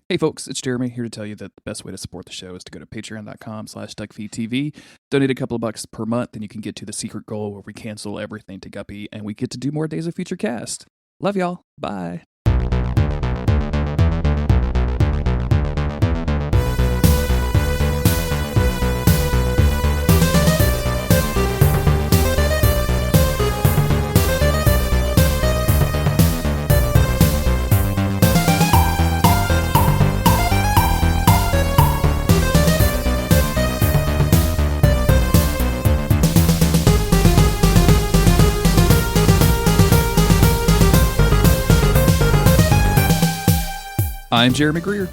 Hey folks, it's Jeremy here to tell you that the best way to support the show is to go to patreon.com/Duckfeed.tv, donate a couple of bucks per month, and you can get to the secret goal where we cancel everything to Guppy and we get to do more Days of Future Cast. Love y'all. Bye. I'm Jeremy Greer.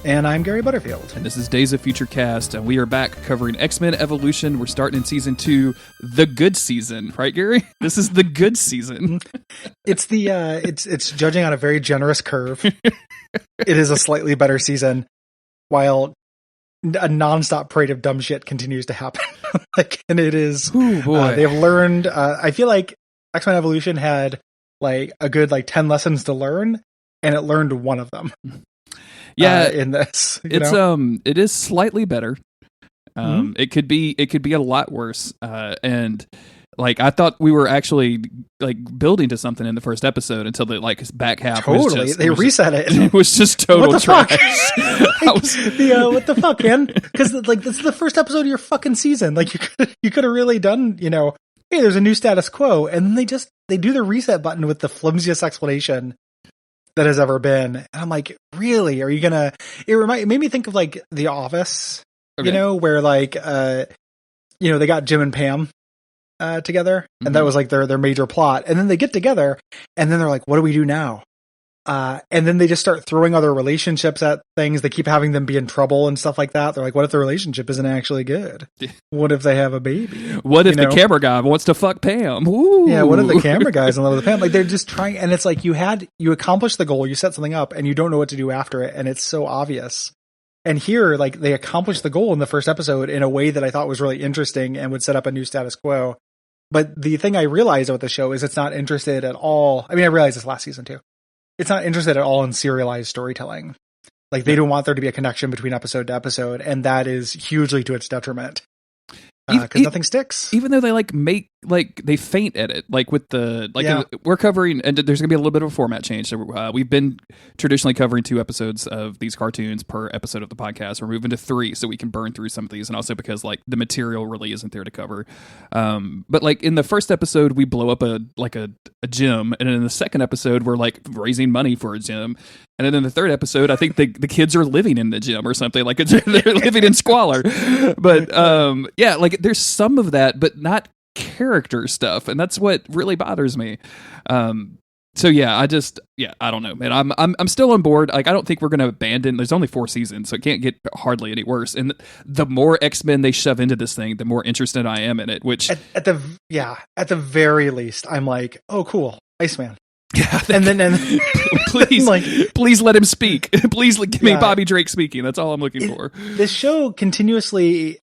And I'm Gary Butterfield. And this is Days of Future Cast, and we are back covering X-Men Evolution. We're starting in Season 2, the good season. Right, Gary? This is the good season. It's it's judging on a very generous curve. It is a slightly better season, while a nonstop parade of dumb shit continues to happen. And it is... Ooh, boy. They've learned... I feel like X-Men Evolution had like a good 10 lessons to learn, and it learned one of them. Yeah, in this, it is slightly better. It could be a lot worse. And I thought we were actually building to something in the first episode until the back half. They reset it. It was just total trash. What the fuck, man? Because this is the first episode of your fucking season. You could have really done, hey, there's a new status quo, and then they do the reset button with the flimsiest explanation that has ever been. And I'm like, really? Are you gonna... It made me think of The Office, where they got Jim and Pam together, and that was their major plot. And then they get together, and then they're like, what do we do now? And then they just start throwing other relationships at things. They keep having them be in trouble and stuff like that. They're like, what if the relationship isn't actually good? What if they have a baby? What if the camera guy wants to fuck Pam? Ooh. Yeah, what if the camera guy's in love with Pam? They're just trying, and it's you accomplished the goal, you set something up, and you don't know what to do after it, and it's so obvious. And here, they accomplished the goal in the first episode in a way that I thought was really interesting and would set up a new status quo. But the thing I realized about the show is it's not interested at all. I mean, I realized this last season too. It's not interested at all in serialized storytelling. They don't want there to be a connection between episode to episode, and that is hugely to its detriment. Because nothing sticks. Even though they they faint at it, with the we're covering, and there's gonna be a little bit of a format change. So we've been traditionally covering 2 episodes of these cartoons per episode of the podcast. We're moving to 3 so we can burn through some of these, and also because the material really isn't there to cover. But in the first episode, we blow up a gym, and in the second episode, we're raising money for a gym. And then in the third episode, I think the kids are living in the gym or something. They're living in squalor. But there's some of that, but not character stuff, and that's what really bothers me. So I don't know, man. I'm still on board. I don't think we're going to abandon. There's only 4 seasons, so it can't get hardly any worse. And the more X-Men they shove into this thing, the more interested I am in it. Which at the very least, I'm like, oh, cool, Iceman. Yeah, and then please let him speak. Please give me Bobby Drake speaking. That's all I'm looking for. This show continuously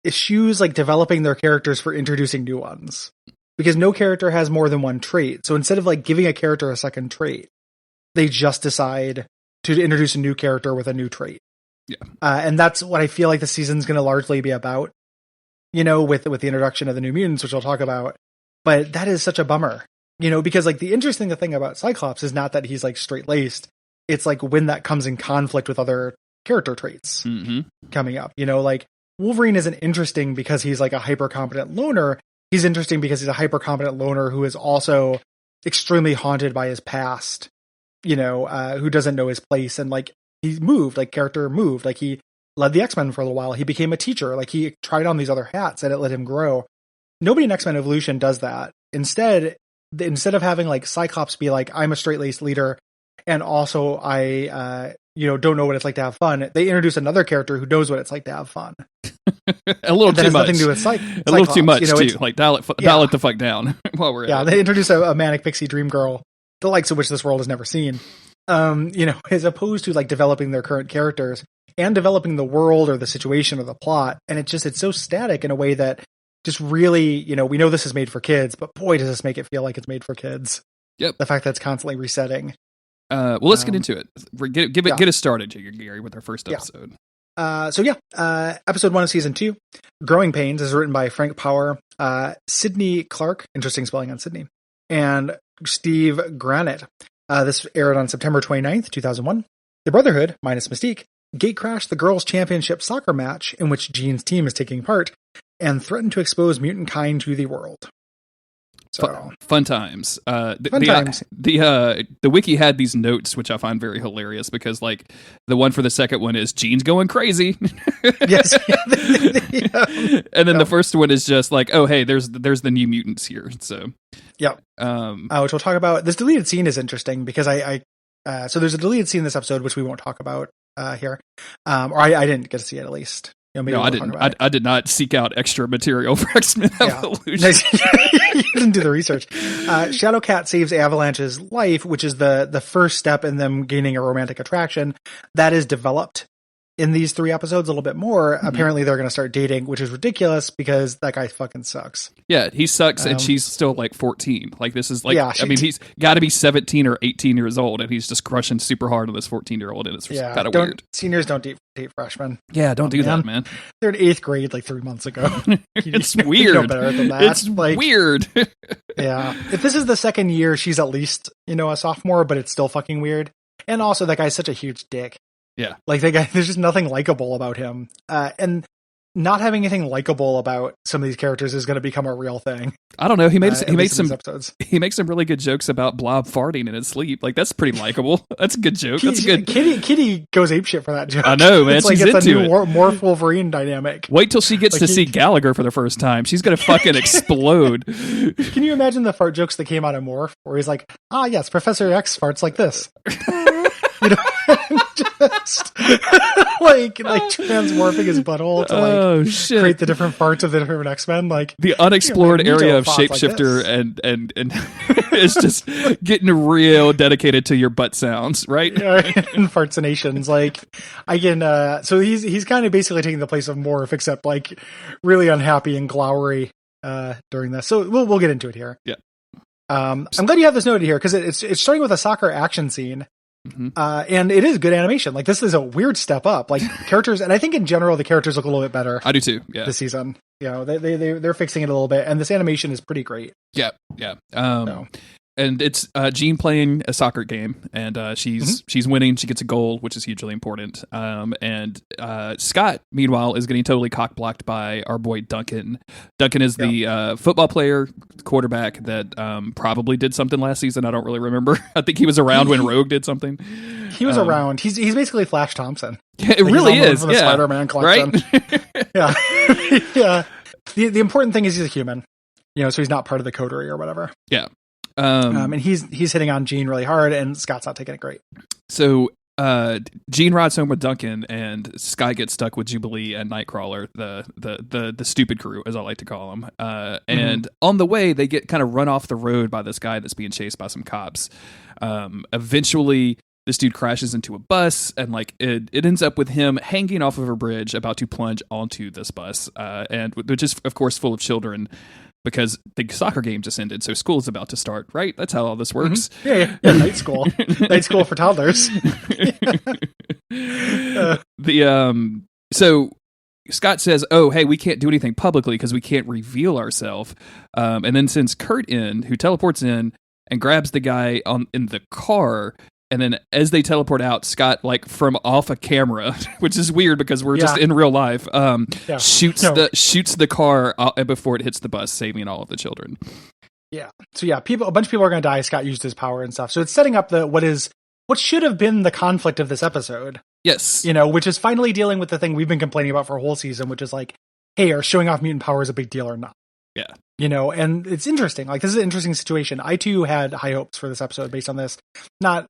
eschews developing their characters for introducing new ones, because no character has more than one trait. So instead of giving a character a second trait, they just decide to introduce a new character with a new trait. Yeah, and that's what I feel like the season's going to largely be about. With the introduction of the New Mutants, which I'll talk about. But that is such a bummer. Because the interesting thing about Cyclops is not that he's straight-laced. It's when that comes in conflict with other character traits coming up. Wolverine isn't interesting because he's a hyper-competent loner. He's interesting because he's a hyper-competent loner who is also extremely haunted by his past, who doesn't know his place. And he moved, character moved. He led the X-Men for a little while. He became a teacher. He tried on these other hats and it let him grow. Nobody in X-Men Evolution does that. Instead of having Cyclops be I'm a straight-laced leader, and also I don't know what it's like to have fun, they introduce another character who knows what it's like to have fun. A little too much. Nothing to do with Cyclops. A little too much too. Dial it the fuck down while we're at it. They introduce a manic pixie dream girl, the likes of which this world has never seen. As opposed to developing their current characters and developing the world or the situation or the plot, and it's so static in a way that just really, we know this is made for kids, but boy, does this make it feel like it's made for kids. Yep. The fact that it's constantly resetting. let's get into it. Get us started, Gary, with our first episode. Episode 1 of season 2, Growing Pains, is written by Frank Power, Sydney Clark, interesting spelling on Sydney, and Steve Granite. This aired on September 29th, 2001. The Brotherhood, minus Mystique, gatecrashed the girls' championship soccer match in which Jean's team is taking part and threatened to expose mutant kind to the world. So fun times. The wiki had these notes, which I find very hilarious because, like, the one for the second one is Jean's going crazy. Yes. And then the first one is just like, oh, hey, there's the new mutants here. So, yeah. Which we'll talk about. This deleted scene is interesting because so there's a deleted scene in this episode, which we won't talk about here. Or I didn't get to see it, at least. No, I didn't. I did not seek out extra material for X-Men Evolution. You didn't do the research. Shadowcat saves Avalanche's life, which is the first step in them gaining a romantic attraction. That is developed in these 3 episodes a little bit more. Mm-hmm. Apparently they're going to start dating, which is ridiculous because that guy fucking sucks. Yeah, he sucks, and she's still like 14. Like, this is like, I mean, he's got to be 17 or 18 years old, and he's just crushing super hard on this 14-year-old, and it's kind of weird. Seniors don't date freshmen. Yeah, don't do that, man. They're in 8th grade like 3 months ago. It's weird. You know better than that. It's like, weird. Yeah. If this is the second year, she's at least, a sophomore, but it's still fucking weird. And also, that guy's such a huge dick. Yeah. Like, that guy, there's just nothing likable about him. And not having anything likable about some of these characters is going to become a real thing. I don't know. He made some really good jokes about Blob farting in his sleep. Like, that's pretty likable. That's a good joke. That's good. Kitty goes apeshit for that joke. I know, man. She's into a new Morph Wolverine dynamic. Wait till she gets to see Gallagher for the first time. She's going to fucking explode. Can you imagine the fart jokes that came out of Morph, where he's like, yes, Professor X farts like this. Just like transmorphing his butthole to create the different parts of the different X-Men, like the unexplored area of shapeshifter, like and it's just getting real dedicated to your butt sounds, right? And fartsinations. Like, I can so he's kind of basically taking the place of Morph, except like really unhappy and glowery during this. So we'll get into it here. Yeah. I'm glad you have this noted here because it's starting with a soccer action scene. Mm-hmm. And it is good animation. Like, this is a weird step up. Like, characters, and I think in general the characters look a little bit better. I do too. Yeah. This season, they're fixing it a little bit, and this animation is pretty great. Yeah. And it's Jean playing a soccer game, and she's winning. She gets a goal, which is hugely important. And Scott, meanwhile, is getting totally cock blocked by our boy Duncan. Duncan is the football player, quarterback that probably did something last season. I don't really remember. I think he was around when Rogue did something. He was around. He's basically Flash Thompson. Yeah, it really is. From the Spider-Man collection. Right? Yeah. Yeah. The important thing is he's a human. So he's not part of the coterie or whatever. Yeah. And he's hitting on Jean really hard, and Scott's not taking it great. So Jean rides home with Duncan, and Scott gets stuck with Jubilee and Nightcrawler, the stupid crew, as I like to call them. And on the way, they get kind of run off the road by this guy that's being chased by some cops. Eventually, this dude crashes into a bus, and like it ends up with him hanging off of a bridge, about to plunge onto this bus, and which is of course full of children. Because the soccer game just ended, so school is about to start, right? That's how all this works. Mm-hmm. Yeah, night school. Night school for toddlers. So Scott says, oh, hey, we can't do anything publicly because we can't reveal ourselves. And then sends Kurt in, who teleports in and grabs the guy in the car. And then as they teleport out, Scott, like from off a camera, which is weird because we're just in real life, shoots the car before it hits the bus, saving all of the children. Yeah. So a bunch of people are going to die. Scott used his power and stuff. So it's setting up what should have been the conflict of this episode. Yes. Which is finally dealing with the thing we've been complaining about for a whole season, which is like, hey, are showing off mutant powers a big deal or not? Yeah. And it's interesting. Like, this is an interesting situation. I too had high hopes for this episode based on this. Not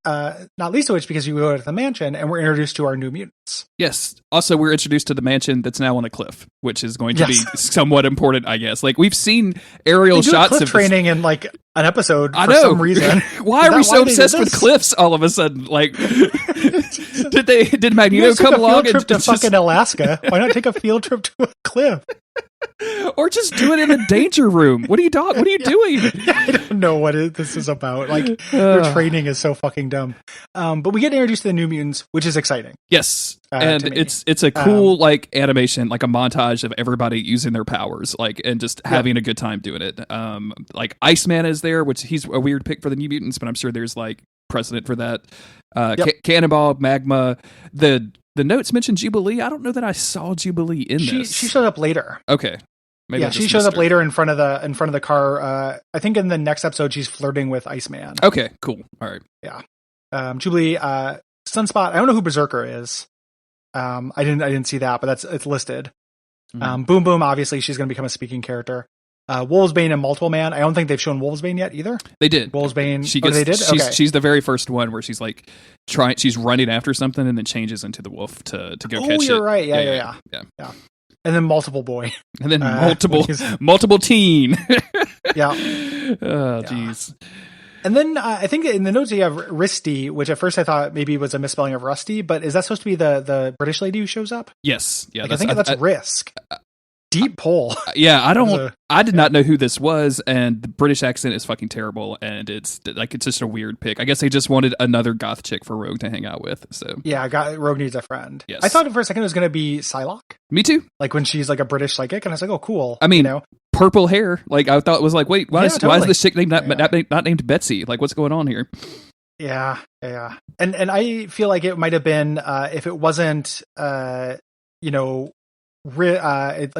least of which because we go to the mansion and we're introduced to our new mutants. Yes. Also, we're introduced to the mansion that's now on a cliff, which is going to be somewhat important, I guess. Like, we've seen aerial shots cliff of training in like an episode for some reason. Why are we so obsessed with cliffs all of a sudden? Like, did Magneto come along and to fucking Alaska? Why not take a field trip to a cliff? Or just do it in a danger room. room. What are you doing? I don't know what this is about. Like, their training is so fucking dumb. But we get introduced to the New Mutants, which is exciting. Yes, and it's a cool like animation, like a montage of everybody using their powers, like, and just having a good time doing it. Like Iceman is there, which he's a weird pick for the New Mutants, but I'm sure there's like precedent for that. Cannonball, Magma, the notes mentioned Jubilee. I don't know that I saw Jubilee in this. She showed up later. Okay. Maybe she shows up later in front of the car. I think in the next episode she's flirting with Iceman. Okay, cool. All right. Yeah. Jubilee, Sunspot. I don't know who Berserker is. I didn't see that, but it's listed. Boom Boom. Obviously, she's going to become a speaking character. Wolvesbane and Multiple Man. I don't think they've shown Wolvesbane yet either. They did. Wolvesbane. They did. Okay. She's the very first one where she's like she's running after something and then changes into the wolf to go catch it. Oh, you're right. Yeah. And then Multiple Boy. And then multiple teen. Yeah. Oh, jeez. And then I think in the notes you have Risty, which at first I thought maybe was a misspelling of Rusty, but is that supposed to be the British lady who shows up? Yes. Yeah. Like, I think that's Risk. Deep pull. Yeah, I did not know who this was, and the British accent is fucking terrible, and it's just a weird pick. I guess they just wanted another goth chick for Rogue to hang out with. So yeah, Rogue needs a friend. Yes. I thought for a second it was going to be Psylocke. Me too. Like when she's like a British psychic, and I was like, oh, cool. I mean, purple hair. Like I thought it was like, wait, why is this chick named not named Betsy? Like what's going on here? Yeah. And I feel like it might have been if it wasn't like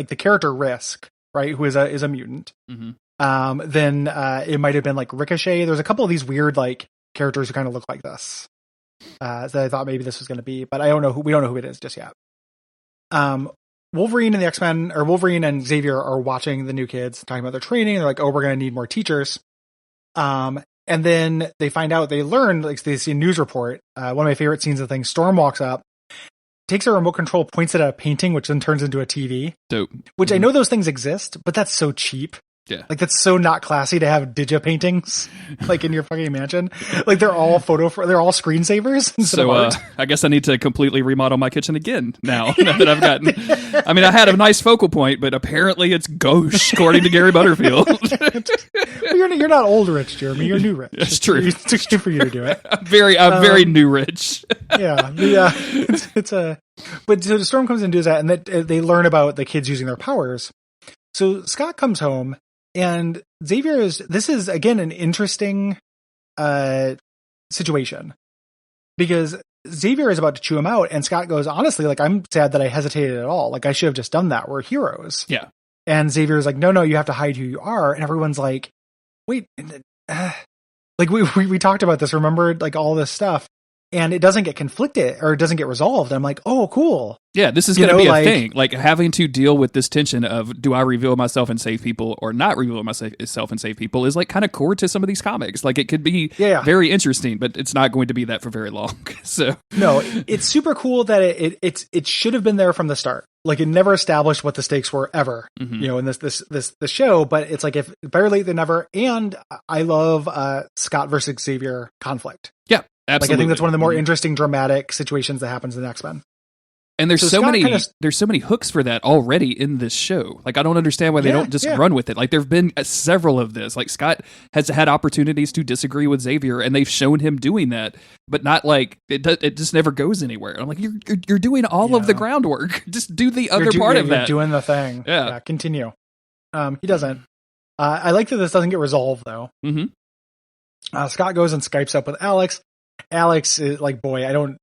the character Risk, right, who is a mutant, then it might have been like Ricochet. There's a couple of these weird like characters who kind of look like this. So I thought maybe this was going to be, but we don't know who it is just yet. Wolverine and the X-Men, or Wolverine and Xavier, are watching the new kids talking about their training. They're like, oh, we're going to need more teachers. And then they learn, like they see a news report. One of my favorite scenes of things, Storm walks up, takes a remote control, points it at a painting, which then turns into a TV. Dope. Which I know those things exist, but that's so cheap. Yeah. Like that's so not classy to have digi paintings like in your fucking mansion. Like they're all they're all screensavers instead of art. I guess I need to completely remodel my kitchen again now that I've gotten. I mean, I had a nice focal point, but apparently it's gauche, according to Gary Butterfield. Well, you're not old rich, Jeremy. You're new rich. That's true. It's too cheap for you to do it. I'm very new rich. Yeah. But so the Storm comes in and does that, and they learn about the kids using their powers. So Scott comes home. And this is again an interesting situation because Xavier is about to chew him out, and Scott goes, honestly, like I'm sad that I hesitated at all. Like I should have just done that. We're heroes. Yeah. And Xavier's like, no, you have to hide who you are. And everyone's like, wait, like we talked about this. Remember, like all this stuff. And it doesn't get conflicted or it doesn't get resolved. I'm like, oh, cool. Yeah, this is going to be a thing. Like having to deal with this tension of do I reveal myself and save people or not reveal myself and save people is like kind of core to some of these comics. Like it could be very interesting, but it's not going to be that for very long. So no, it's super cool that it should have been there from the start. Like it never established what the stakes were ever, in this show. But it's like if better late than never. And I love Scott versus Xavier conflict. Yeah. Absolutely. Like I think that's one of the more interesting, dramatic situations that happens in X-Men. And there's so many hooks for that already in this show. Like I don't understand why they don't just run with it. Like there've been several of this. Like Scott has had opportunities to disagree with Xavier, and they've shown him doing that, but not like it just never goes anywhere. I'm like, you're doing all of the groundwork. Just do the other part of that. You're doing the thing. Yeah. Continue. He doesn't. I like that this doesn't get resolved though. Scott goes and Skypes up with Alex. Alex is like, boy, I don't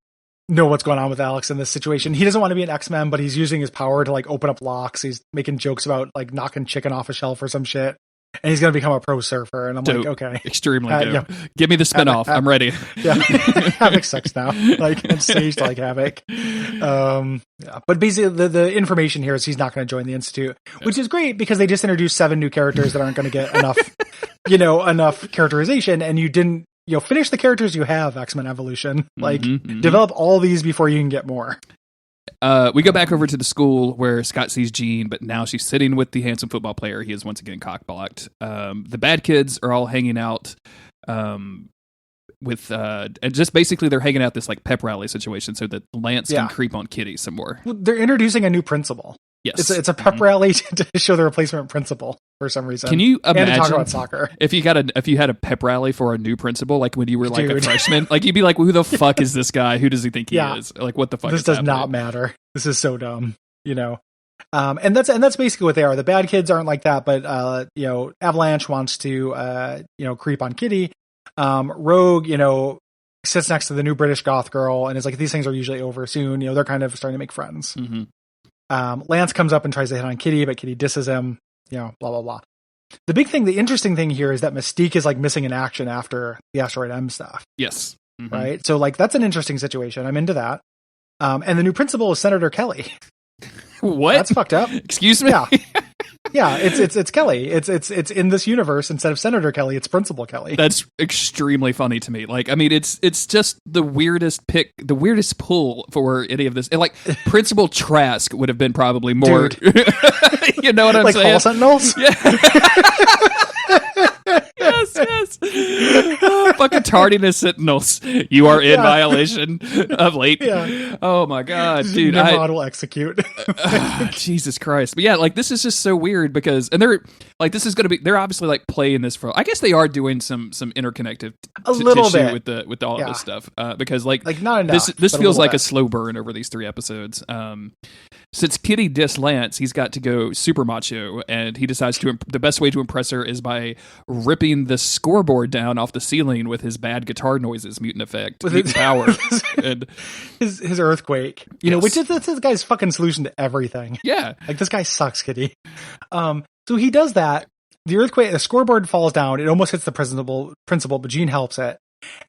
know what's going on with Alex in this situation. He doesn't want to be an X-Men, but he's using his power to like open up locks. He's making jokes about like knocking chicken off a shelf or some shit. And he's going to become a pro surfer. And I'm like, okay. Extremely dope. Yeah. Give me the spinoff. I'm ready. Yeah. Havoc sucks now. Like, and staged like Havoc. But basically the information here is he's not going to join the Institute, which is great because they just introduced 7 new characters that aren't going to get enough, enough characterization. And you didn't, finish the characters you have, X-Men Evolution. Like, develop all these before you can get more. We go back over to the school where Scott sees Jean, but now she's sitting with the handsome football player. He is once again cock-blocked. The bad kids are all hanging out with, and just basically they're hanging out this like pep rally situation so that Lance can creep on Kitty some more. Well, they're introducing a new principal. Yes. It's a pep rally to show the replacement principal for some reason. Can you imagine and to talk about soccer? if you had a pep rally for a new principal, like when you were like a freshman, like you'd be like, well, who the fuck is this guy? Who does he think he is? Like, what the fuck? This does not matter. This is so dumb, and that's basically what they are. The bad kids aren't like that, but Avalanche wants to creep on Kitty. Rogue, sits next to the new British goth girl and is like, these things are usually over soon. They're kind of starting to make friends. Mm-hmm. Lance comes up and tries to hit on Kitty, but Kitty disses him, blah, blah, blah. The interesting thing here is that Mystique is like missing in action after the Asteroid M stuff. Yes. Mm-hmm. Right. So like, that's an interesting situation. I'm into that. And the new principal is Senator Kelly. What? That's fucked up. Excuse me? Yeah. Yeah, it's Kelly. It's in this universe, instead of Senator Kelly, it's Principal Kelly. That's extremely funny to me. Like, I mean, it's just the weirdest pull for any of this. And like, Principal Trask would have been probably more. You know what I'm saying? Like Hall Sentinels. Yeah. Yes. Fucking tardiness sentinels. You are in violation of late. Yeah. Oh my god, dude. Nimrod will execute. Jesus Christ. But yeah, like this is just so weird because, and they're like, they're obviously like playing this for, I guess they are doing some interconnective tissue with all of this stuff. Because like not enough. This feels like a slow burn over these 3 episodes. Since Kitty dissed Lance, he's got to go super macho, and he decides the best way to impress her is by ripping the scoreboard down off the ceiling with his bad guitar noises, mutant effect, mutant power, and his earthquake. Which is this guy's fucking solution to everything. Yeah, like this guy sucks, Kitty. So he does that. The scoreboard falls down. It almost hits the principal, but Jean helps it.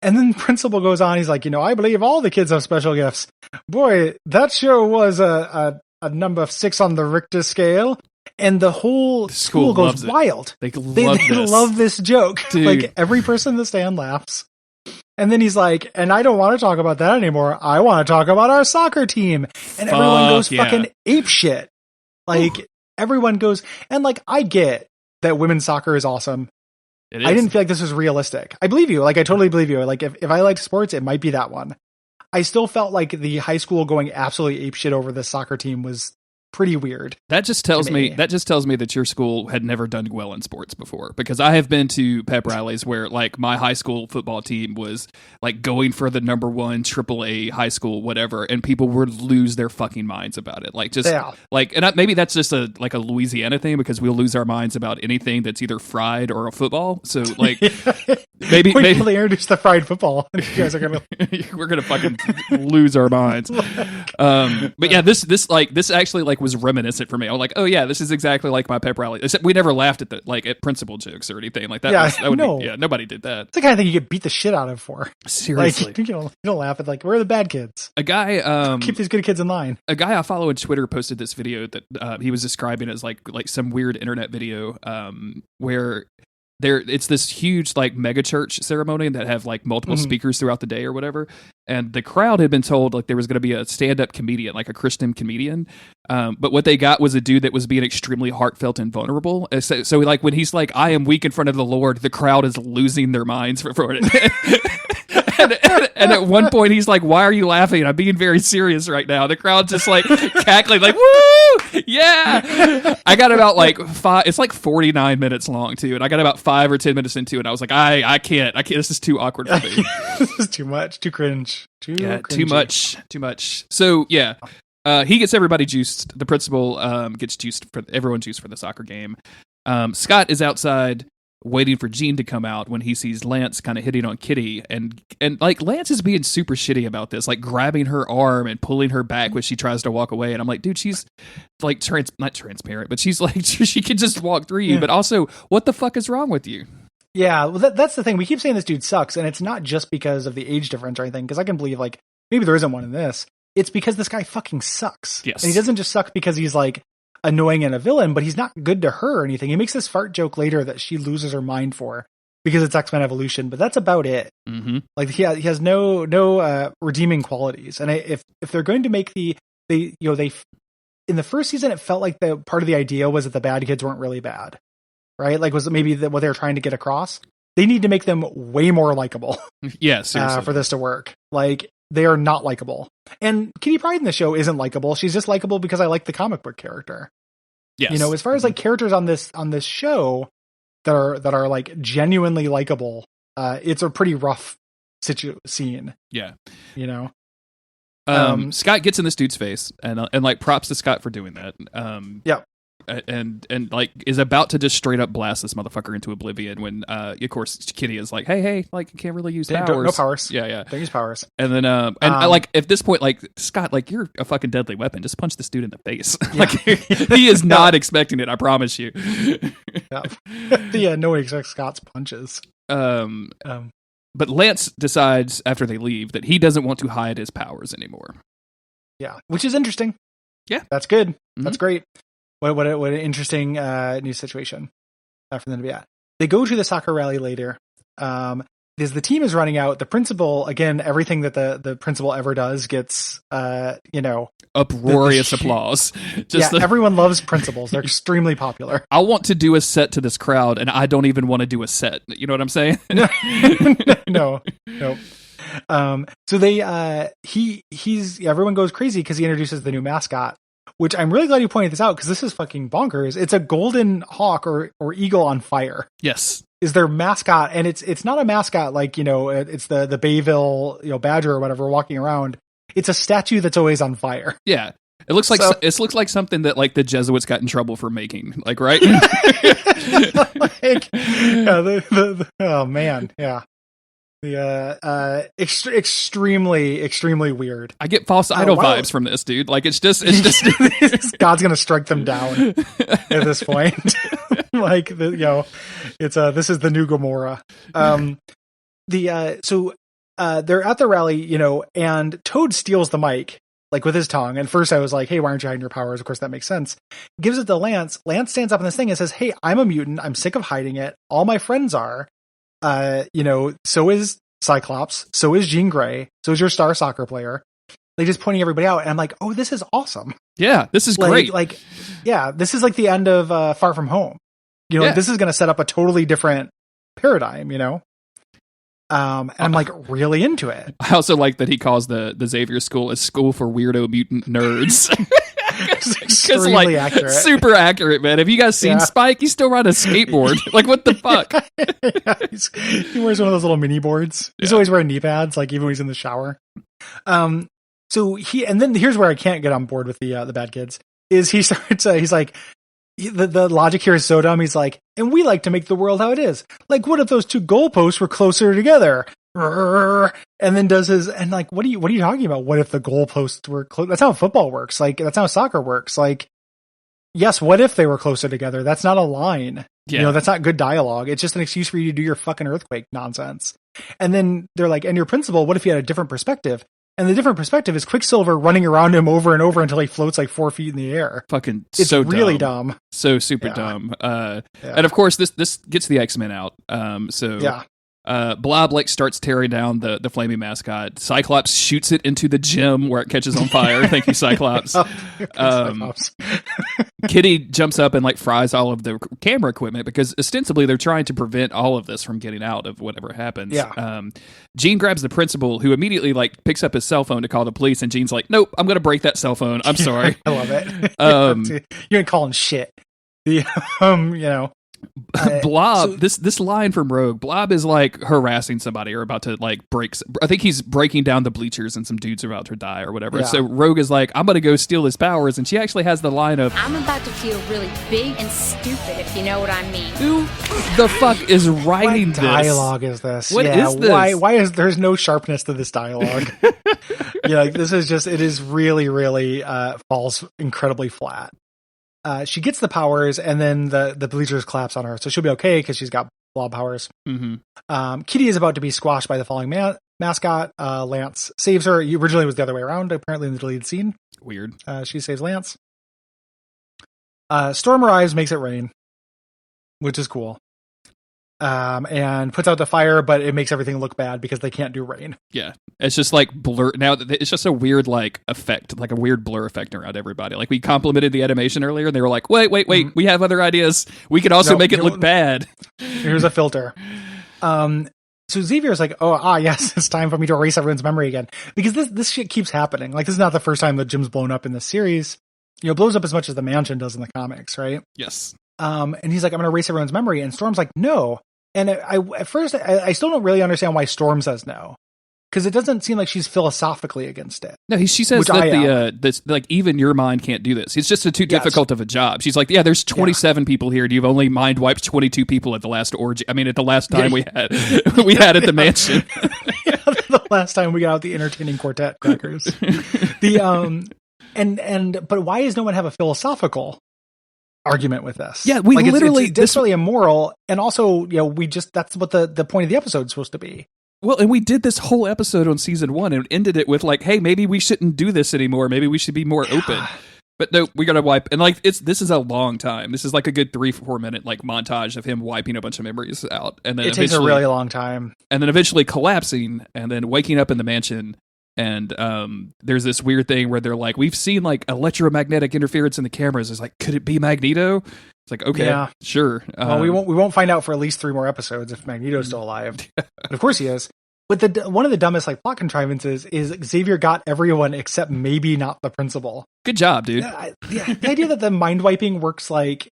And then Principal goes on. He's like, I believe all the kids have special gifts. Boy, that sure was a number 6 on the Richter scale. And the whole school goes wild. They love this joke. Dude. Like every person in the stand laughs. And then he's like, and I don't want to talk about that anymore. I want to talk about our soccer team. And everyone goes fucking ape shit. Like everyone goes, and like, I get that women's soccer is awesome. It is. I didn't feel like this was realistic. I believe you. Like, I totally believe you. Like, if I liked sports, it might be that one. I still felt like the high school going absolutely apeshit over this soccer team was pretty weird. That just tells me that your school had never done well in sports before, because I have been to pep rallies where like my high school football team was like going for the number 1 AAA high school whatever, and people would lose their fucking minds about it. Like just like, and maybe that's just a Louisiana thing, because we'll lose our minds about anything that's either fried or a football. So like maybe they introduce the fried football. You guys are gonna we're gonna fucking lose our minds. But yeah, this actually like was reminiscent for me. I'm like, oh yeah, this is exactly like my pep rally. Except we never laughed at at principal jokes or anything like that. Nobody did that. It's the kind of thing you get beat the shit out of for. Seriously, like, you don't laugh at like, where are the bad kids? A guy keep these good kids in line. A guy I follow on Twitter posted this video that he was describing as like some weird internet video where it's this huge like mega church ceremony that have like multiple speakers throughout the day or whatever, and the crowd had been told like there was going to be a stand-up comedian, like a Christian comedian, but what they got was a dude that was being extremely heartfelt and vulnerable. So like when he's like, I am weak in front of the Lord, the crowd is losing their minds for it. And at one point he's like, why are you laughing? I'm being very serious right now. The crowd's just like cackling like, woo, yeah. I got about like 5, it's like 49 minutes long too, and I got about 5 or 10 minutes into it, and I was like, I can't, this is too awkward for me. This is too much, too cringe, too much. So yeah, he gets everybody juiced. The principal gets juiced, for everyone juiced for the soccer game. Scott is outside waiting for Jean to come out when he sees Lance kind of hitting on Kitty, and like Lance is being super shitty about this, like grabbing her arm and pulling her back when she tries to walk away, and I'm like, dude, she's like not transparent, but she's like she can just walk through you, but also what the fuck is wrong with you? Yeah, well, that's the thing. We keep saying this dude sucks, and it's not just because of the age difference or anything, because I can believe like maybe there isn't one in this. It's because this guy fucking sucks. Yes, and he doesn't just suck because he's like annoying and a villain, but he's not good to her or anything. He makes this fart joke later that she loses her mind for because it's X-Men Evolution, but that's about it. Mm-hmm. Like he has no redeeming qualities. And if they're going to make they in the first season, it felt like the part of the idea was that the bad kids weren't really bad, right? Like was maybe what they were trying to get across. They need to make them way more likable. Yeah, seriously. For this to work. Like they are not likable. And Kitty Pryde in the show isn't likable. She's just likable because I like the comic book character. Yes. You know, as far as like characters on this show that are like genuinely likable, it's a pretty rough scene. Yeah. You know. Scott gets in this dude's face and like props to Scott for doing that. Yeah. And like is about to just straight up blast this motherfucker into oblivion when of course Kitty is like, hey, like you can't really use powers. No powers. Yeah. Don't use powers. And then like at this point, like Scott, like you're a fucking deadly weapon. Just punch this dude in the face. Yeah. Like he is not expecting it. I promise you. Yeah. No one expects Scott's punches. But Lance decides after they leave that he doesn't want to hide his powers anymore. Yeah, which is interesting. Yeah, that's good. Mm-hmm. That's great. What an interesting new situation for them to be at. They go to the soccer rally later. As the team is running out, the principal, again, everything that the principal ever does gets, uproarious applause. Everyone loves principals. They're extremely popular. I want to do a set to this crowd, and I don't even want to do a set. You know what I'm saying? No. So they, everyone goes crazy because he introduces the new mascot, which I'm really glad you pointed this out because this is fucking bonkers. It's a golden hawk or eagle on fire. Yes. Is their mascot, and it's not a mascot like, it's the Bayville, badger or whatever walking around. It's a statue that's always on fire. Yeah. It looks like it looks like something that like the Jesuits got in trouble for making, like, right? Oh man, yeah. The extremely weird. I get false idol vibes from this, dude. Like it's just God's gonna strike them down at this point. Like this is the new Gomorrah. They're at the rally, and Toad steals the mic like with his tongue. And first I was like, hey, why aren't you hiding your powers? Of course that makes sense. Gives it to Lance. Lance stands up on this thing and says, hey, I'm a mutant. I'm sick of hiding it. All my friends are. So is Cyclops, so is Jean Grey, so is your star soccer player. Like just pointing everybody out, and I'm like, oh, this is awesome. Yeah, this is great. This is like the end of Far From Home. Like this is going to set up a totally different paradigm. And I'm like really into it. I also like that he calls the Xavier School a school for weirdo mutant nerds. Extremely accurate. Super accurate, man. Have you guys seen Spike? He's still riding a skateboard. Like, what the fuck? He wears one of those little mini boards. He's always wearing knee pads, like even when he's in the shower. And then here's where I can't get on board with the bad kids. Is he starts? He's like, the logic here is so dumb. He's like, and we like to make the world how it is. Like, what if those two goalposts were closer together? And then does his, and like, what are you talking about? What if the goalposts were close? That's how football works. Like, that's how soccer works. Like, yes, what if they were closer together? That's not a line. Yeah. That's not good dialogue. It's just an excuse for you to do your fucking earthquake nonsense. And then they're like, and your principal, what if you had a different perspective? And the different perspective is Quicksilver running around him over and over until he floats like 4 feet in the air. Fucking it's so really dumb. So super dumb. And of course this gets the X-Men out. Blob like starts tearing down the flaming mascot. Cyclops shoots it into the gym where it catches on fire. Thank you, Cyclops. Cyclops. Kitty jumps up and like fries all of the camera equipment because ostensibly they're trying to prevent all of this from getting out of whatever happens. Jean grabs the principal, who immediately like picks up his cell phone to call the police, and Jean's like, nope, I'm gonna break that cell phone. I'm sorry. I love it. You ain't calling shit. Blob, this line from Rogue, Blob is like harassing somebody or about to like I think he's breaking down the bleachers and some dude's about to die or whatever. So Rogue is like, I'm gonna go steal his powers, and she actually has the line of, I'm about to feel really big and stupid, if you know what I mean. Who the fuck is writing this? What dialogue is this? What is this? Why is there's no sharpness to this dialogue? This is just, it is really, really falls incredibly flat. She gets the powers, and then the bleachers collapse on her, so she'll be okay because she's got blob powers. Mm-hmm. Kitty is about to be squashed by the falling mascot. Lance saves her. Originally, it was the other way around. Apparently, in the deleted scene, weird. She saves Lance. Storm arrives, makes it rain, which is cool. And puts out the fire, but it makes everything look bad because they can't do rain. Yeah, it's just like blur. Now it's just a weird like effect, like a weird blur effect around everybody. Like we complimented the animation earlier, and they were like, "Wait, mm-hmm. We have other ideas. We could also make it look bad." Here's a filter. So Xavier's like, yes, it's time for me to erase everyone's memory again, because this shit keeps happening. Like, this is not the first time the gym's blown up in this series. blows up as much as the mansion does in the comics, right? Yes. And he's like, I'm going to erase everyone's memory. And Storm's like, no. And at first, I still don't really understand why Storm says no. Because it doesn't seem like she's philosophically against it. No, she says that this even your mind can't do this. It's just too difficult of a job. She's like, there's 27 people here. You've only mind wiped 22 people at the last orgy. I mean, at the last time we had at the mansion. The last time we got out the entertaining quartet crackers. But why does no one have a philosophical argument with this? Yeah, we literally it's desperately immoral, and also that's what the point of the episode is supposed to be. Well, and we did this whole episode on season 1 and ended it with like, hey, maybe we shouldn't do this anymore. Maybe we should be more open. But no, we gotta wipe. And like, this is a long time. This is like a good 3-4 minute like montage of him wiping a bunch of memories out, and then it takes a really long time. And then eventually collapsing, and then waking up in the mansion. And there's this weird thing where they're like, we've seen like electromagnetic interference in the cameras. It's like, could it be Magneto? It's like, okay, sure. Well, we won't find out for at least 3 more episodes if Magneto's still alive. But of course he is. But one of the dumbest like plot contrivances is Xavier got everyone except maybe not the principal. Good job, dude. The idea that the mind wiping works like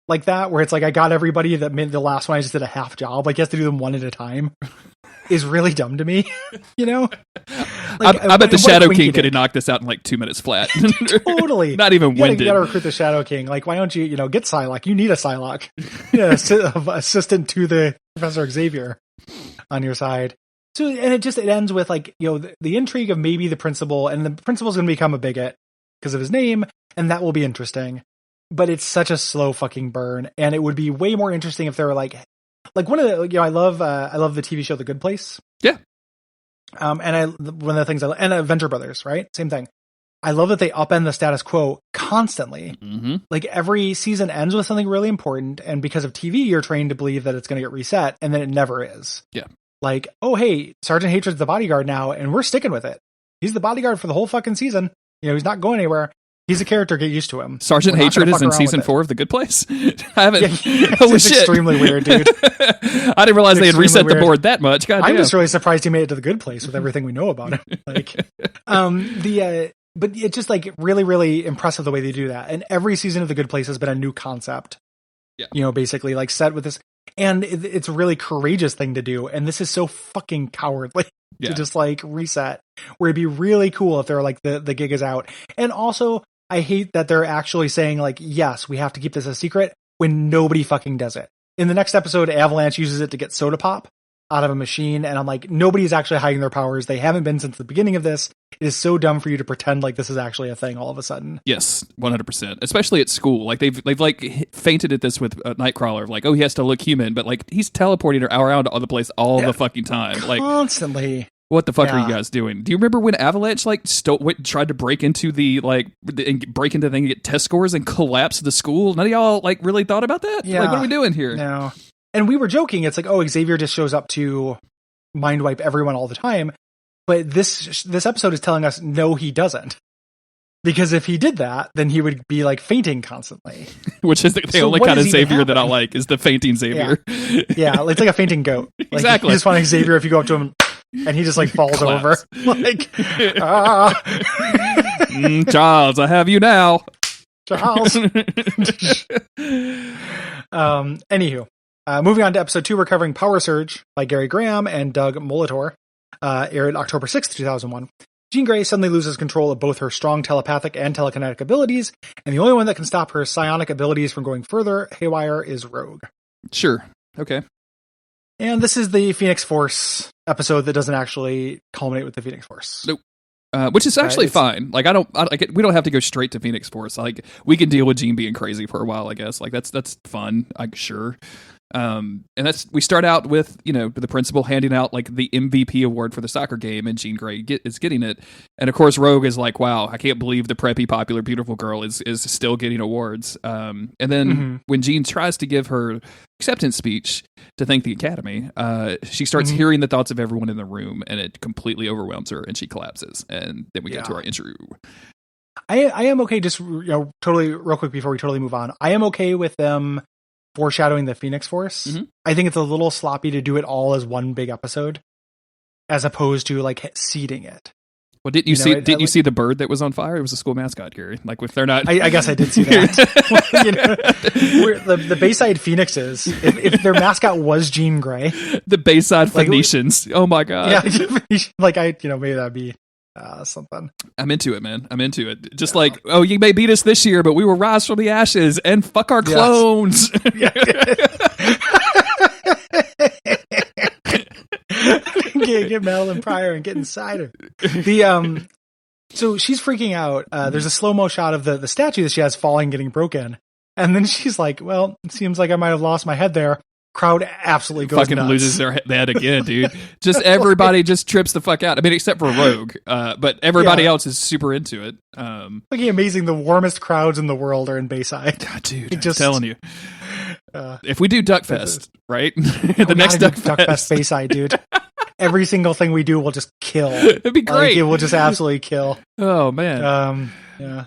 that, where it's like I got everybody, that meant the last one I just did a half job. Like you have to do them one at a time. Is really dumb to me, Like, I bet the Shadow King could have knocked this out in like 2 minutes flat. Totally. Not even winded. You gotta recruit the Shadow King. Like, why don't you, get Psylocke? You need a Psylocke. Assistant to the Professor Xavier on your side. So, and it ends with like, the intrigue of maybe the principal, and the principal's going to become a bigot because of his name, and that will be interesting. But it's such a slow fucking burn, and it would be way more interesting if they were like one of the, I love the TV show The Good Place. Yeah. One of the things and Venture Brothers, right? Same thing. I love that they upend the status quo constantly. Mm-hmm. Like every season ends with something really important, and because of TV, you're trained to believe that it's going to get reset, and then it never is. Yeah. Like, oh hey, Sergeant Hatred's the bodyguard now, and we're sticking with it. He's the bodyguard for the whole fucking season. He's not going anywhere. He's a character. Get used to him. Sergeant Hatred is in season 4 of The Good Place. I haven't. Holy shit! Extremely weird, dude. I didn't realize they had reset the board that much. God damn. I'm just really surprised he made it to The Good Place with everything we know about him. Like, but it's just like really, really impressive the way they do that. And every season of The Good Place has been a new concept. Yeah. Basically like set with this, and it's a really courageous thing to do. And this is so fucking cowardly. To just like reset, where it'd be really cool if they're like the gig is out. And also I hate that they're actually saying like, yes, we have to keep this a secret when nobody fucking does it. In the next episode, Avalanche uses it to get soda pop out of a machine. And I'm like, nobody's actually hiding their powers. They haven't been since the beginning of this. It is so dumb for you to pretend like this is actually a thing all of a sudden. Yes, 100%. Especially at school. Like they've like fainted at this with Nightcrawler. Like, oh, he has to look human, but like he's teleporting around all the place all the fucking time. Like constantly. What the fuck are you guys doing? Do you remember when Avalanche like tried to break into the thing and get test scores and collapse the school? None of y'all like really thought about that? Yeah. Like, what are we doing here? No. And we were joking. It's like, oh, Xavier just shows up to mind wipe everyone all the time. But this episode is telling us, no, he doesn't. Because if he did that, then he would be like fainting constantly. Which is the only kind of Xavier that I like is the fainting Xavier. Yeah, it's like a fainting goat. Like, exactly. You just want Xavier if you go up to him and he just like falls over. Like, Charles, I have you now. Charles. Anywho, moving on to episode 2, Recovering Power Surge by Gary Graham and Doug Molitor, aired October 6th, 2001. Jean Grey suddenly loses control of both her strong telepathic and telekinetic abilities, and the only one that can stop her psionic abilities from going further haywire is Rogue. Sure. Okay. And this is the Phoenix Force episode that doesn't actually culminate with the Phoenix Force. Nope. Which is actually fine. Like we don't have to go straight to Phoenix Force. Like we can deal with Jean being crazy for a while, I guess. Like that's fun. Sure. And we start out with, the principal handing out like the MVP award for the soccer game, and Jean Grey is getting it. And of course, Rogue is like, wow, I can't believe the preppy, popular, beautiful girl is still getting awards. And then when Jean tries to give her acceptance speech to thank the Academy, she starts hearing the thoughts of everyone in the room, and it completely overwhelms her, and she collapses. And then we get to our intro. I am okay, just totally real quick before we totally move on. I am okay with them foreshadowing the Phoenix Force. I think it's a little sloppy to do it all as one big episode, as opposed to like seeding it. Well, didn't you see? Didn't you see the bird that was on fire? It was a school mascot, Gary. Like, if they're not, I guess I did see that. The Bayside Phoenixes. If their mascot was Jean Grey, the Bayside Phoenicians. Oh my god! Yeah, like maybe that'd be something. I'm into it, man. I'm into it. Just like, oh, you may beat us this year, but we will rise from the ashes and fuck our clones. Get Madeline Pryor and get inside her. So she's freaking out. There's a slow-mo shot of the statue that she has falling, getting broken. And then she's like, well, it seems like I might have lost my head there. Crowd absolutely goes fucking nuts. Loses their head again, dude. Just everybody just trips the fuck out. I mean, except for Rogue. But everybody else is super into it. Fucking amazing. The warmest crowds in the world are in Bayside. God, dude, I'm telling you. If we do Duckfest, right? The next Duckfest Bayside, dude. Every single thing we do will just kill. It'd be great. Like, it will just absolutely kill. Oh man. Yeah.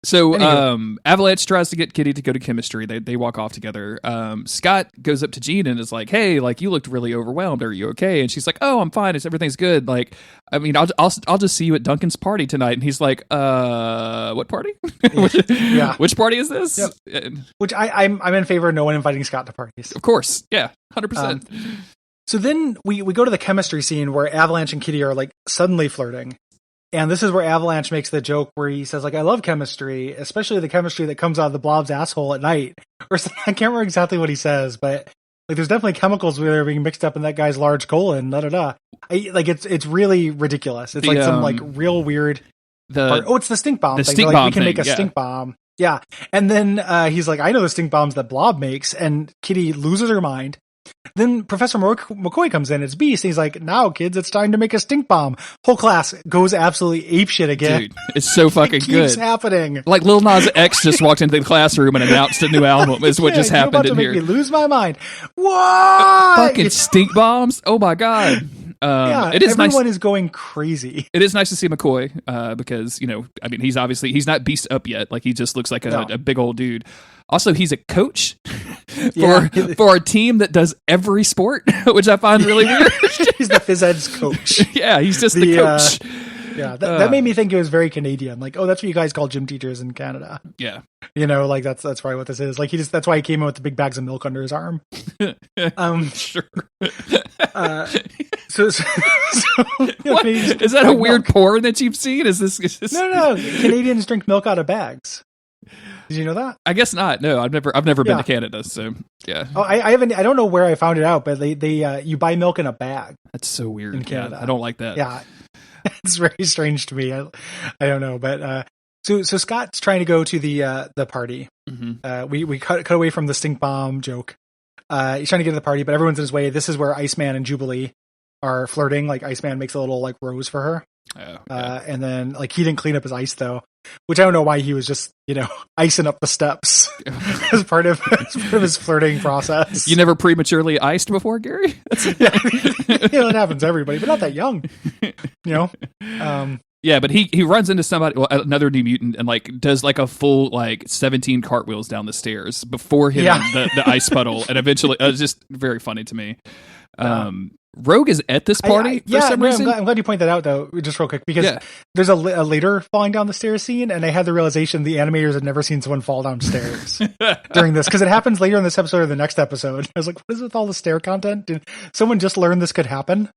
So Avalanche tries to get Kitty to go to chemistry. They walk off together. Scott goes up to Jean and is like, "Hey, like you looked really overwhelmed. Are you okay?" And she's like, "Oh, I'm fine. Everything's good. Like, I mean, I'll just see you at Duncan's party tonight." And he's like, "What party? Yeah. Which party is this?" Yep. Which I'm in favor of no one inviting Scott to parties. Of course, yeah, 100%. So then we go to the chemistry scene where Avalanche and Kitty are like suddenly flirting. And this is where Avalanche makes the joke where he says, like, I love chemistry, especially the chemistry that comes out of the blob's asshole at night. Or something. I can't remember exactly what he says, but like, there's definitely chemicals that are being mixed up in that guy's large colon. It's really ridiculous. It's like some like real weird. It's the stink bomb thing. Stink bomb we can thing, make a stink bomb. Yeah. And then he's like, I know the stink bombs that Blob makes. And Kitty loses her mind. Then Professor McCoy comes in. It's Beast. And he's like, now, kids, it's time to make a stink bomb. Whole class goes absolutely apeshit again. Dude, it's so fucking it keeps good. Happening. Like Lil Nas X just walked into the classroom and announced a new album. Is what just happened in here. You're about to make me lose my mind. What? Fucking stink bombs. Oh my god. It is everyone is going crazy. It is nice to see McCoy because, I mean, he's not beast up yet. Like, he just looks like a big old dude. Also, he's a coach for a team that does every sport, which I find really weird. He's the phys ed's coach. Yeah, he's just the coach. That made me think it was very Canadian. Like, oh, that's what you guys call gym teachers in Canada. Yeah. Like that's probably what this is. Like, that's why he came in with the big bags of milk under his arm. Sure. What? Is that a weird porn that you've seen? Is this? No. Canadians drink milk out of bags. Did you know that? I guess not. No, I've never been to Canada, so yeah. Oh, I haven't. I don't know where I found it out, but they you buy milk in a bag. That's so weird in Canada. I don't like that. Yeah, it's very strange to me. I don't know, but so Scott's trying to go to the party. Mm-hmm. We cut away from the stink bomb joke. He's trying to get to the party, but everyone's in his way. This is where Iceman and Jubilee are flirting. Like, Iceman makes a little like rose for her. And then like he didn't clean up his ice though, which I don't know why he was just icing up the steps as part of his flirting process. You never prematurely iced before, Gary? It happens to everybody, but not that young. Yeah, but he runs into somebody, another New Mutant, and like does like a full like 17 cartwheels down the stairs before hitting the ice puddle, and eventually it was just very funny to me. Rogue is at this party for some reason. I'm glad you pointed that out, though, just real quick, because there's a later falling down the stairs scene, and I had the realization the animators had never seen someone fall downstairs during this, because it happens later in this episode or the next episode. I was like, what is with all the stair content? Did someone just learn this could happen?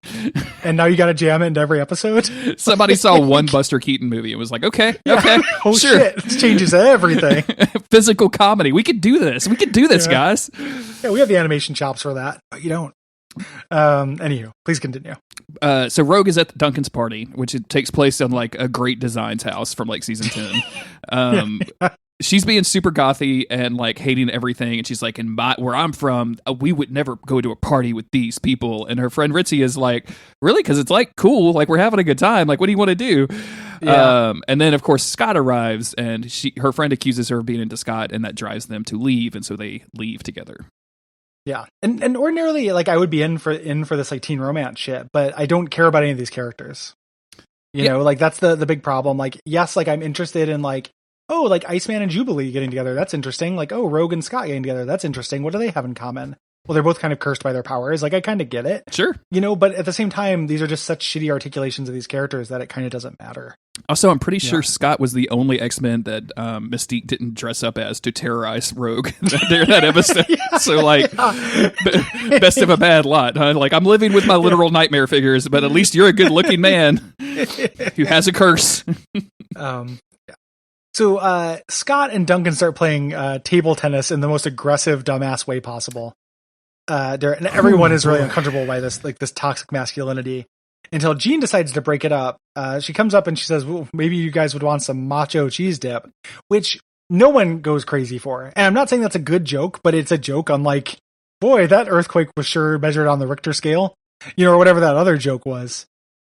And now you got to jam it into every episode? Somebody saw one Buster Keaton movie and was like, okay. Oh, sure. Shit. This changes everything. Physical comedy. We could do this. Guys. Yeah, we have the animation chops for that, but you don't. Anywho, please continue. So Rogue is at Duncan's party, which it takes place on like a Great Designs house from like season 10. She's being super gothy and like hating everything, and she's like, where I'm from, we would never go to a party with these people. And her friend Ritzy is like, really? Because it's like cool, like we're having a good time, like what do you want to do? And then of course Scott arrives, and her friend accuses her of being into Scott, and that drives them to leave, and so they leave together. Yeah, and ordinarily, like, I would be in for this like teen romance shit, but I don't care about any of these characters. You know, like that's the big problem. Like, yes, like I'm interested in like, oh, like Iceman and Jubilee getting together, that's interesting. Like, oh, Rogue and Scott getting together, that's interesting. What do they have in common? well, they're both kind of cursed by their powers. Like, I kind of get it. Sure. But at the same time, these are just such shitty articulations of these characters that it kind of doesn't matter. Also, I'm pretty sure Scott was the only X-Men that Mystique didn't dress up as to terrorize Rogue during that episode. So, like, best of a bad lot, huh? Like, I'm living with my literal nightmare figures, but at least you're a good-looking man who has a curse. So Scott and Duncan start playing table tennis in the most aggressive, dumbass way possible. And everyone is really uncomfortable by this toxic masculinity until Jean decides to break it up. She comes up and she says, well, maybe you guys would want some macho cheese dip, which no one goes crazy for. And I'm not saying that's a good joke, but it's a joke on like, boy, that earthquake was sure measured on the Richter scale, or whatever that other joke was.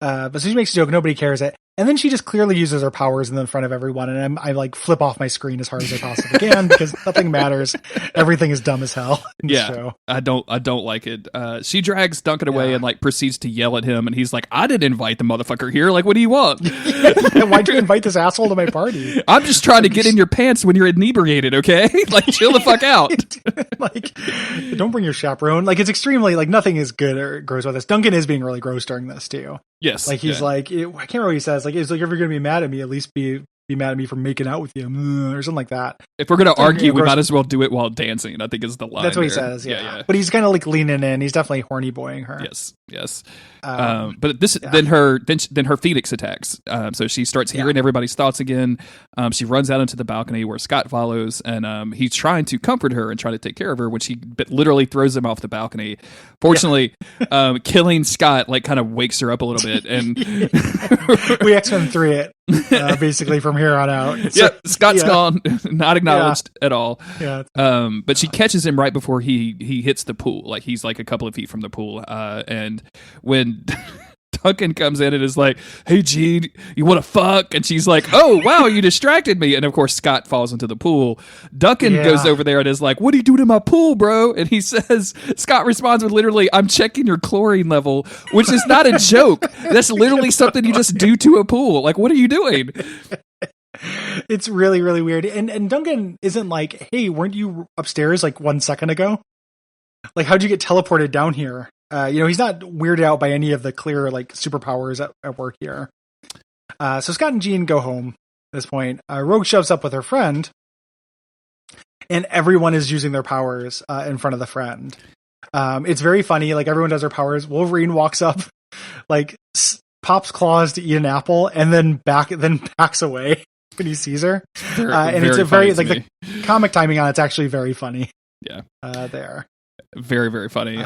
But so she makes a joke, nobody cares it. And then she just clearly uses her powers in the front of everyone, and I like flip off my screen as hard as I possibly can because nothing matters. Everything is dumb as hell in the show. I don't like it. She drags Duncan away and like proceeds to yell at him, and he's like, "I didn't invite the motherfucker here. Like, what do you want? Why'd you invite this asshole to my party? I'm just trying to get in your pants when you're inebriated, okay? Like, chill the fuck out. Like, don't bring your chaperone. Like, it's extremely like nothing is good or gross about this. Duncan is being really gross during this too. Yes, like he's like, I can't remember what he says. Like, it's like, if you're gonna be mad at me, at least be mad at me for making out with you, or something like that. If we're gonna argue, we might as well do it while dancing, I think is the line. That's what he says. Yeah. But he's kind of like leaning in. He's definitely horny boying her. Yes. But then her Phoenix attacks. So she starts hearing everybody's thoughts again. She runs out into the balcony where Scott follows, and he's trying to comfort her and try to take care of her when she literally throws him off the balcony. Fortunately, killing Scott like kind of wakes her up a little bit, and we X-Men 3 it basically from here on out. So, Scott's gone, not acknowledged at all. Yeah. But she catches him right before he hits the pool. Like he's like a couple of feet from the pool, and when Duncan comes in and is like, "Hey, Jean, you want to fuck?" And she's like, "Oh, wow, you distracted me." And of course, Scott falls into the pool. Duncan goes over there and is like, "What are you doing in my pool, bro?" And he says, Scott responds with literally, "I'm checking your chlorine level," which is not a joke. That's literally something you just do to a pool. Like, what are you doing? It's really, really weird. And Duncan isn't like, "Hey, weren't you upstairs like 1 second ago? Like, how'd you get teleported down here?" He's not weirded out by any of the clear like superpowers at work here. So Scott and Jean go home at this point. Rogue shows up with her friend, and everyone is using their powers in front of the friend. It's very funny. Like, everyone does their powers. Wolverine walks up, like pops claws to eat an apple, and then backs away when he sees her. And it's a very like the comic timing on it's actually very funny. Yeah, there. Very, very funny.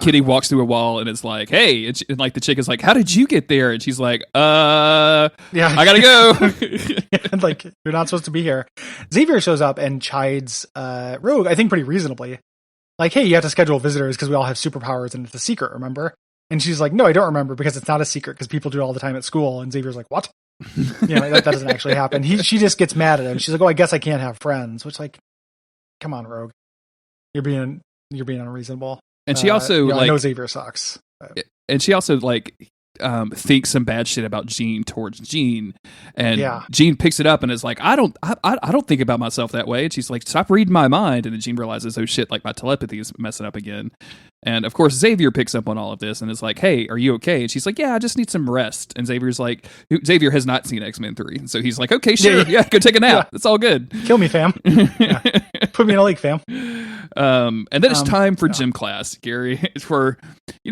Kitty walks through a wall and it's like, "Hey," and like the chick is like, "How did you get there?" And she's like, I gotta go." And like, "You're not supposed to be here." Xavier shows up and chides Rogue, I think pretty reasonably. Like, "Hey, you have to schedule visitors because we all have superpowers and it's a secret, remember?" And she's like, "No, I don't remember because it's not a secret because people do it all the time at school." And Xavier's like, "What?" That doesn't actually happen. She just gets mad at him. She's like, "Oh, I guess I can't have friends," which, like, come on, Rogue. You're being unreasonable. And she also I know Xavier sucks. And she also like thinks some bad shit about Jean towards Jean, and Jean picks it up and is like, I don't think about myself that way. And she's like, "Stop reading my mind." And then Jean realizes, "Oh shit, like my telepathy is messing up again." And of course Xavier picks up on all of this and is like, "Hey, are you okay?" And she's like, "Yeah, I just need some rest." And Xavier has not seen X-Men 3, so he's like, "Okay, sure, yeah, go take a nap. It's all good. Kill me, fam. Put me in a lake, fam." And then it's time for gym class, Gary. It's for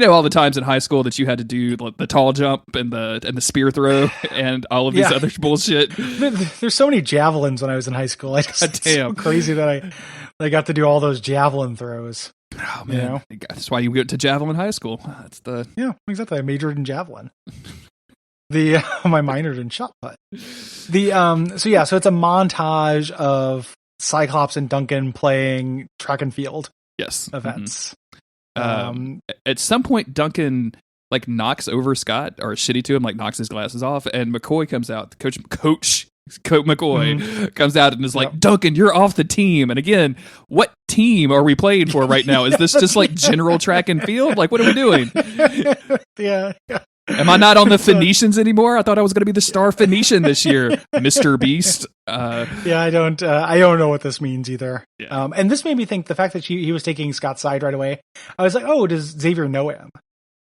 all the times in high school that you had to do the tall jump and the spear throw and all of these other bullshit. There's so many javelins when I was in high school. It's so crazy that I got to do all those javelin throws. Oh man, that's why you went to javelin high school. That's exactly. I majored in javelin. My minored in shot put. So it's a montage of Cyclops and Duncan playing track and field events. At some point, Duncan like knocks over Scott or shitty to him, like knocks his glasses off, and McCoy comes out. Coach McCoy comes out and is like, "Duncan, you're off the team." And again, what team are we playing for right now? Is this just like general track and field? Like, what are we doing? Yeah. Am I not on the Phoenicians anymore? I thought I was going to be the star Phoenician this year, Mr. Beast. Yeah, I don't know what this means either. Yeah. And this made me think the fact that he was taking Scott's side right away. I was like, oh, does Xavier know him?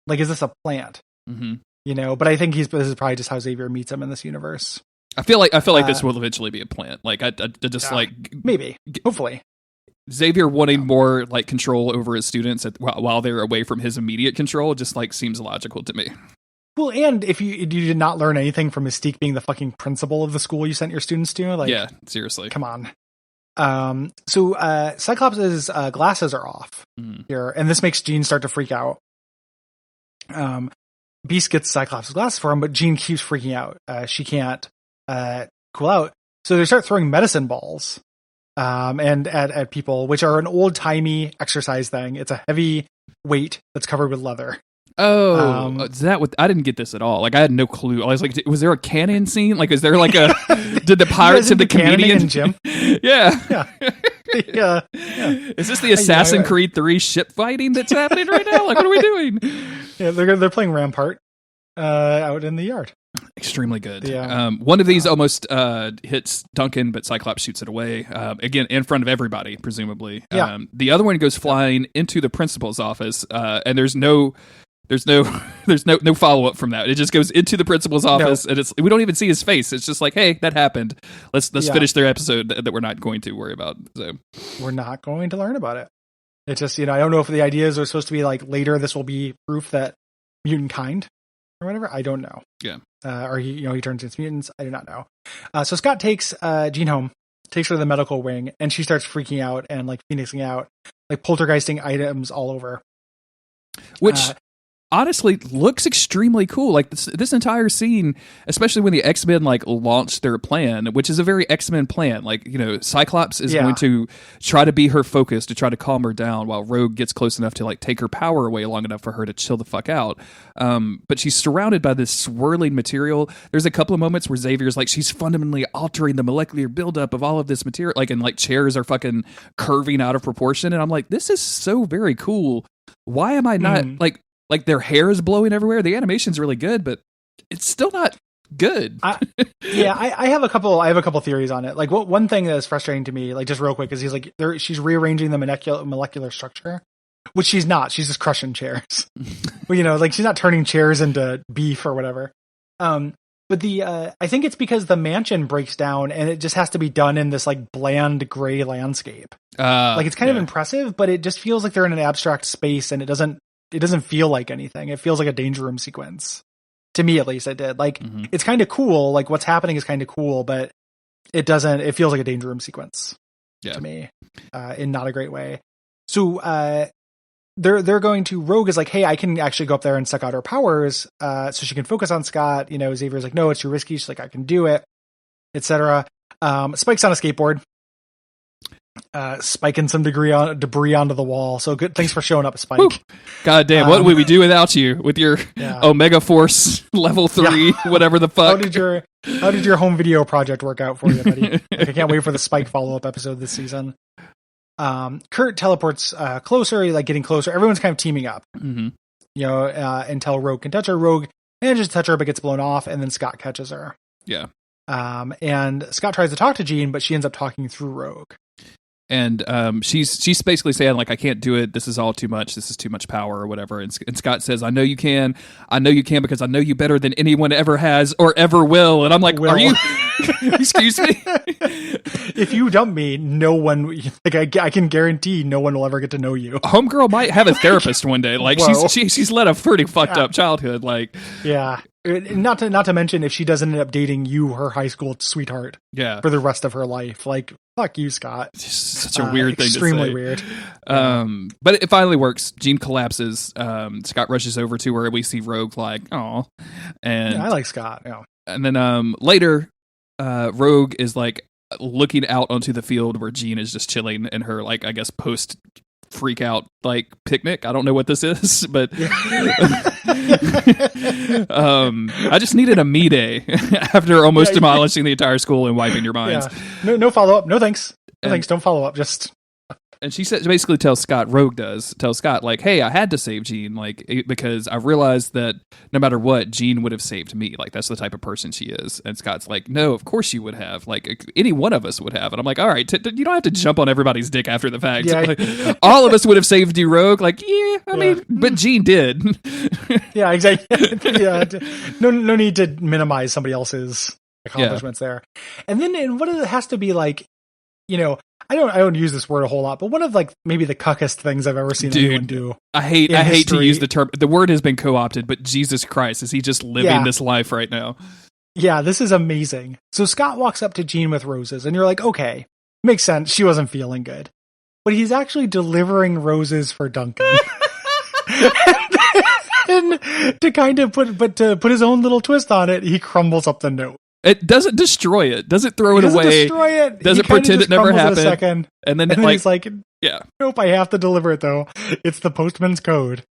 Like, is this a plant? Mm-hmm. You know, but I think this is probably just how Xavier meets him in this universe. I feel like this will eventually be a plant. Like I just like maybe, hopefully. Xavier wanting more like control over his students while they're away from his immediate control just like seems logical to me. Well, and if you did not learn anything from Mystique being the fucking principal of the school you sent your students to, like, yeah, seriously, come on. So Cyclops' glasses are off here, and this makes Jean start to freak out. Beast gets Cyclops' glasses for him, but Jean keeps freaking out. She can't cool out, so they start throwing medicine balls. And at people, which are an old timey exercise thing. It's a heavy weight that's covered with leather. Oh, is that what? I didn't get this at all. Like I had no clue. I was like, was there a cannon scene? Like, is there like a? Did the pirates have the comedian? Jim? Yeah. Yeah. Is this the Assassin's Creed 3 ship fighting that's happening right now? Like, what are we doing? Yeah, they're playing Rampart out in the yard. Extremely good. Yeah. One of these almost hits Duncan, but Cyclops shoots it away. Again, in front of everybody, presumably. Yeah. The other one goes flying into the principal's office, and there's no follow up from that. It just goes into the principal's office, and we don't even see his face. It's just like, hey, that happened. Let's finish their episode that we're not going to worry about. So we're not going to learn about it. It's just, I don't know if the ideas are supposed to be like later. This will be proof that mutant kind or whatever. I don't know. Yeah. Or he turns into mutants. I do not know. So Scott takes Jean home, takes her to the medical wing, and she starts freaking out and like phoenixing out, like poltergeisting items all over. Which honestly looks extremely cool. Like this entire scene, especially when the X-Men like launched their plan, which is a very X-Men plan. Like, Cyclops is going to try to be her focus, to try to calm her down, while Rogue gets close enough to like take her power away long enough for her to chill the fuck out. But she's surrounded by this swirling material. There's a couple of moments where Xavier's like, she's fundamentally altering the molecular buildup of all of this material. Like, and like chairs are fucking curving out of proportion. And I'm like, this is so very cool. Why am I not like their hair is blowing everywhere? The animation's really good, but it's still not good. I have a couple theories on it. Like, one thing that is frustrating to me, like just real quick, is he's like, she's rearranging the molecular structure, which she's not. She's just crushing chairs. Well, like she's not turning chairs into beef or whatever. But I think it's because the mansion breaks down and it just has to be done in this like bland gray landscape. Like it's kind of impressive, but it just feels like they're in an abstract space, and it doesn't feel like anything. It feels like a Danger Room sequence. To me, at least, it did. Like, it's kind of cool. Like, what's happening is kind of cool, but it feels like a Danger Room sequence to me, in not a great way. So, they're going to, Rogue is like, hey, I can actually go up there and suck out her powers, so she can focus on Scott. Xavier's like, no, it's too risky. She's like, I can do it, etc. Spike's on a skateboard. Spiking some debris onto the wall. So good. Thanks for showing up, Spike. Whew. God damn, what would we do without you with your Omega Force level 3, whatever the fuck? How did your home video project work out for you, buddy? Like, I can't wait for the Spike follow-up episode this season. Kurt teleports closer, like getting closer. Everyone's kind of teaming up, until Rogue can touch her. Rogue manages to touch her, but gets blown off, and then Scott catches her. Yeah. And Scott tries to talk to Jean, but she ends up talking through Rogue. And she's basically saying, like, I can't do it. This is all too much. This is too much power or whatever. And Scott says, I know you can. I know you can because I know you better than anyone ever has or ever will. And I'm like, are you... Excuse me? If you dump me, no one... Like, I can guarantee no one will ever get to know you. Homegirl might have a therapist one day. Like, she's led a pretty fucked up childhood. Like... Yeah. Not to mention if she doesn't end up dating you, her high school sweetheart, for the rest of her life. Like, fuck you, Scott. It's such a weird thing to say. Extremely weird. But it finally works. Jean collapses. Scott rushes over to her. We see Rogue like, oh, and I like Scott. Yeah. And then later, Rogue is like looking out onto the field where Jean is just chilling in her, like, I guess post freak out like picnic. I don't know what this is, but I just needed a me day after almost demolishing the entire school and wiping your minds. No follow up. No thanks. No thanks. Don't follow up. Just And she said, basically tells Scott, Rogue tells Scott, like, hey, I had to save Jean, like, because I realized that no matter what, Jean would have saved me. Like, that's the type of person she is. And Scott's like, no, of course you would have. Like, any one of us would have. And I'm like, all right, you don't have to jump on everybody's dick after the fact. Yeah. Like, all of us would have saved you, Rogue. Like, yeah, I mean, but Jean did. Yeah, exactly. Yeah, no need to minimize somebody else's accomplishments there. And then what it has to be like, you know, I don't use this word a whole lot, but one of like maybe the cuckest things I've ever seen anyone do. I hate to use the term. The word has been co-opted, but Jesus Christ, is he just living this life right now? Yeah, this is amazing. So Scott walks up to Jean with roses, and you're like, okay, makes sense. She wasn't feeling good, but he's actually delivering roses for Duncan. And to kind of put his own little twist on it, he crumbles up the note. It doesn't destroy it. Doesn't throw it away. Destroy it. Doesn't pretend it never happened. And then he's like, yeah. Nope, I have to deliver it though. It's the postman's code.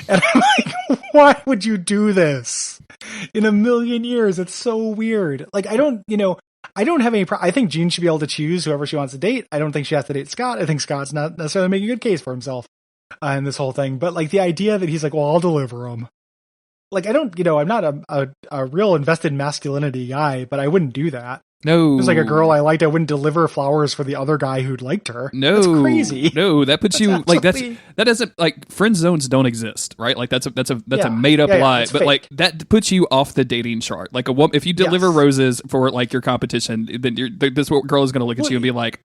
And I'm like, why would you do this? In a million years, it's so weird. Like, I don't have any I think Jean should be able to choose whoever she wants to date. I don't think she has to date Scott. I think Scott's not necessarily making a good case for himself in this whole thing. But like the idea that he's like, well, I'll deliver him. Like, I don't, I'm not a real invested masculinity guy, but I wouldn't do that. No. There's like a girl I liked, I wouldn't deliver flowers for the other guy who'd liked her. No. That's crazy. No, that puts you, like, that doesn't, like, friend zones don't exist, right? Like, that's a made up lie. But, like, that puts you off the dating chart. Like, if you deliver roses for, like, your competition, then this girl is going to look at you and be like,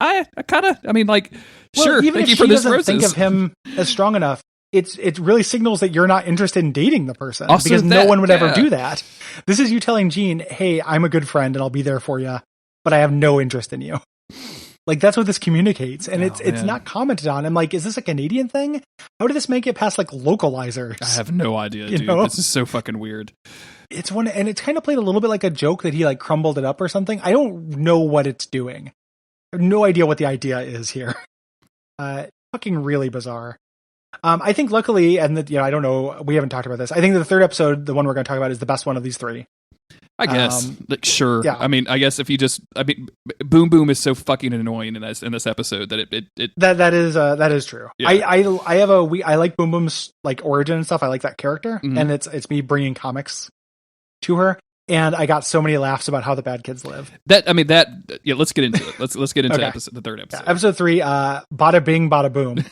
sure, even thank if you for this roses. Think of him as strong enough. It really signals that you're not interested in dating the person also because no one would ever do that. This is you telling Jean, hey, I'm a good friend and I'll be there for you, but I have no interest in you. Like, that's what this communicates. And it's not commented on. I'm like, is this a Canadian thing? How did this make it past like localizers? I have no idea, dude. This is so fucking weird. It's and it's kind of played a little bit like a joke that he like crumbled it up or something. I don't know what it's doing. I have no idea what the idea is here. Fucking really bizarre. I think luckily, and that, I don't know, we haven't talked about this. I think the third episode, the one we're going to talk about, is the best one of these three. I guess. Sure. Yeah. I mean, I guess if you Boom Boom is so fucking annoying in this episode that that is true. Yeah. I like Boom Boom's like origin and stuff. I like that character, and it's me bringing comics to her. And I got so many laughs about how the bad kids live. Let's get into it. Let's get into the third episode. Yeah, episode 3, Bada Bing, Bada Boom.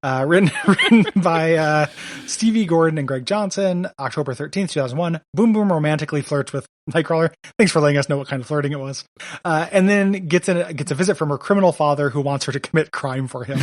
Written by Stevie Gordon and Greg Johnson, October 13th, 2001. Boom Boom romantically flirts with Nightcrawler. Thanks for letting us know what kind of flirting it was. And then gets a visit from her criminal father who wants her to commit crime for him.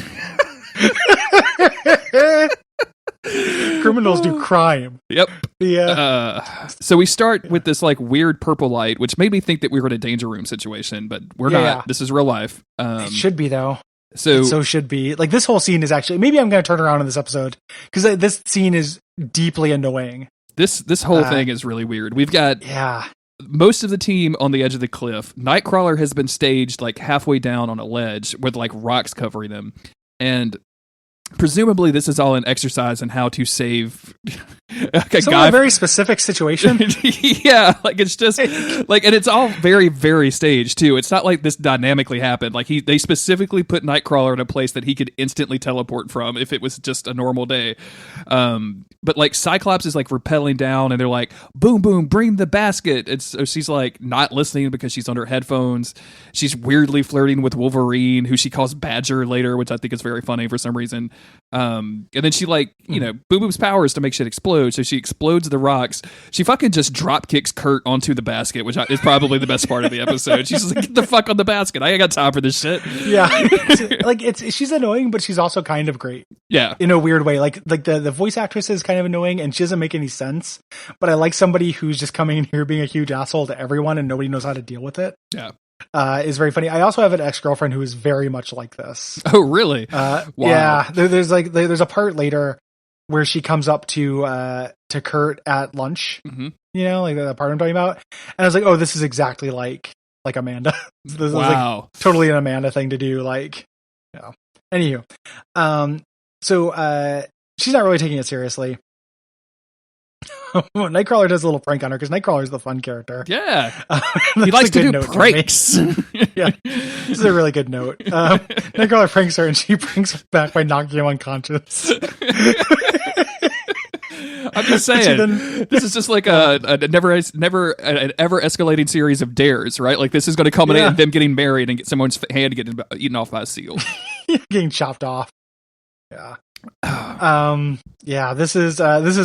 Criminals do crime. Yep. Yeah. So we start with this like weird purple light, which made me think that we were in a danger room situation, but we're not. Yeah. This is real life. It should be though. So should be. Like, this whole scene is actually, maybe I'm going to turn around in this episode because this scene is deeply annoying. This whole thing is really weird. We've got most of the team on the edge of the cliff. Nightcrawler has been staged like halfway down on a ledge with like rocks covering them, and presumably this is all an exercise in how to save a very specific situation. Yeah, like it's just like, and it's all very, very staged too. It's not like this dynamically happened. Like they specifically put Nightcrawler in a place that he could instantly teleport from if it was just a normal day. But like Cyclops is like rappelling down and they're like, boom, boom, bring the basket. And so she's like not listening because she's on her headphones. She's weirdly flirting with Wolverine, who she calls Badger later, which I think is very funny for some reason. And then she like, Boom Boom's power is to make shit explode. So she explodes the rocks. She fucking just drop kicks Kurt onto the basket, which is probably the best part of the episode. She's just like, get the fuck on the basket. I ain't got time for this shit. Yeah. Like she's annoying, but she's also kind of great. Yeah. In a weird way. Like the voice actress is kind of annoying and she doesn't make any sense, but I like somebody who's just coming in here being a huge asshole to everyone and nobody knows how to deal with it. Yeah. Is very funny. I also have an ex-girlfriend who is very much like this. Oh, really? Wow. Yeah. There's a part later where she comes up to Kurt at lunch, like the part I'm talking about. And I was like, oh, this is exactly like Amanda. This is like totally an Amanda thing to do. Like, anywho. So she's not really taking it seriously. Nightcrawler does a little prank on her because Nightcrawler's the fun character. Yeah. He likes to do pranks. Yeah. This is a really good note. Nightcrawler pranks her and she pranks her back by knocking him unconscious. I'm just saying, this is just like a never an ever escalating series of dares, right? Like this is going to culminate in them getting married and get someone's hand getting eaten off by a seal. Getting chopped off. Yeah. This is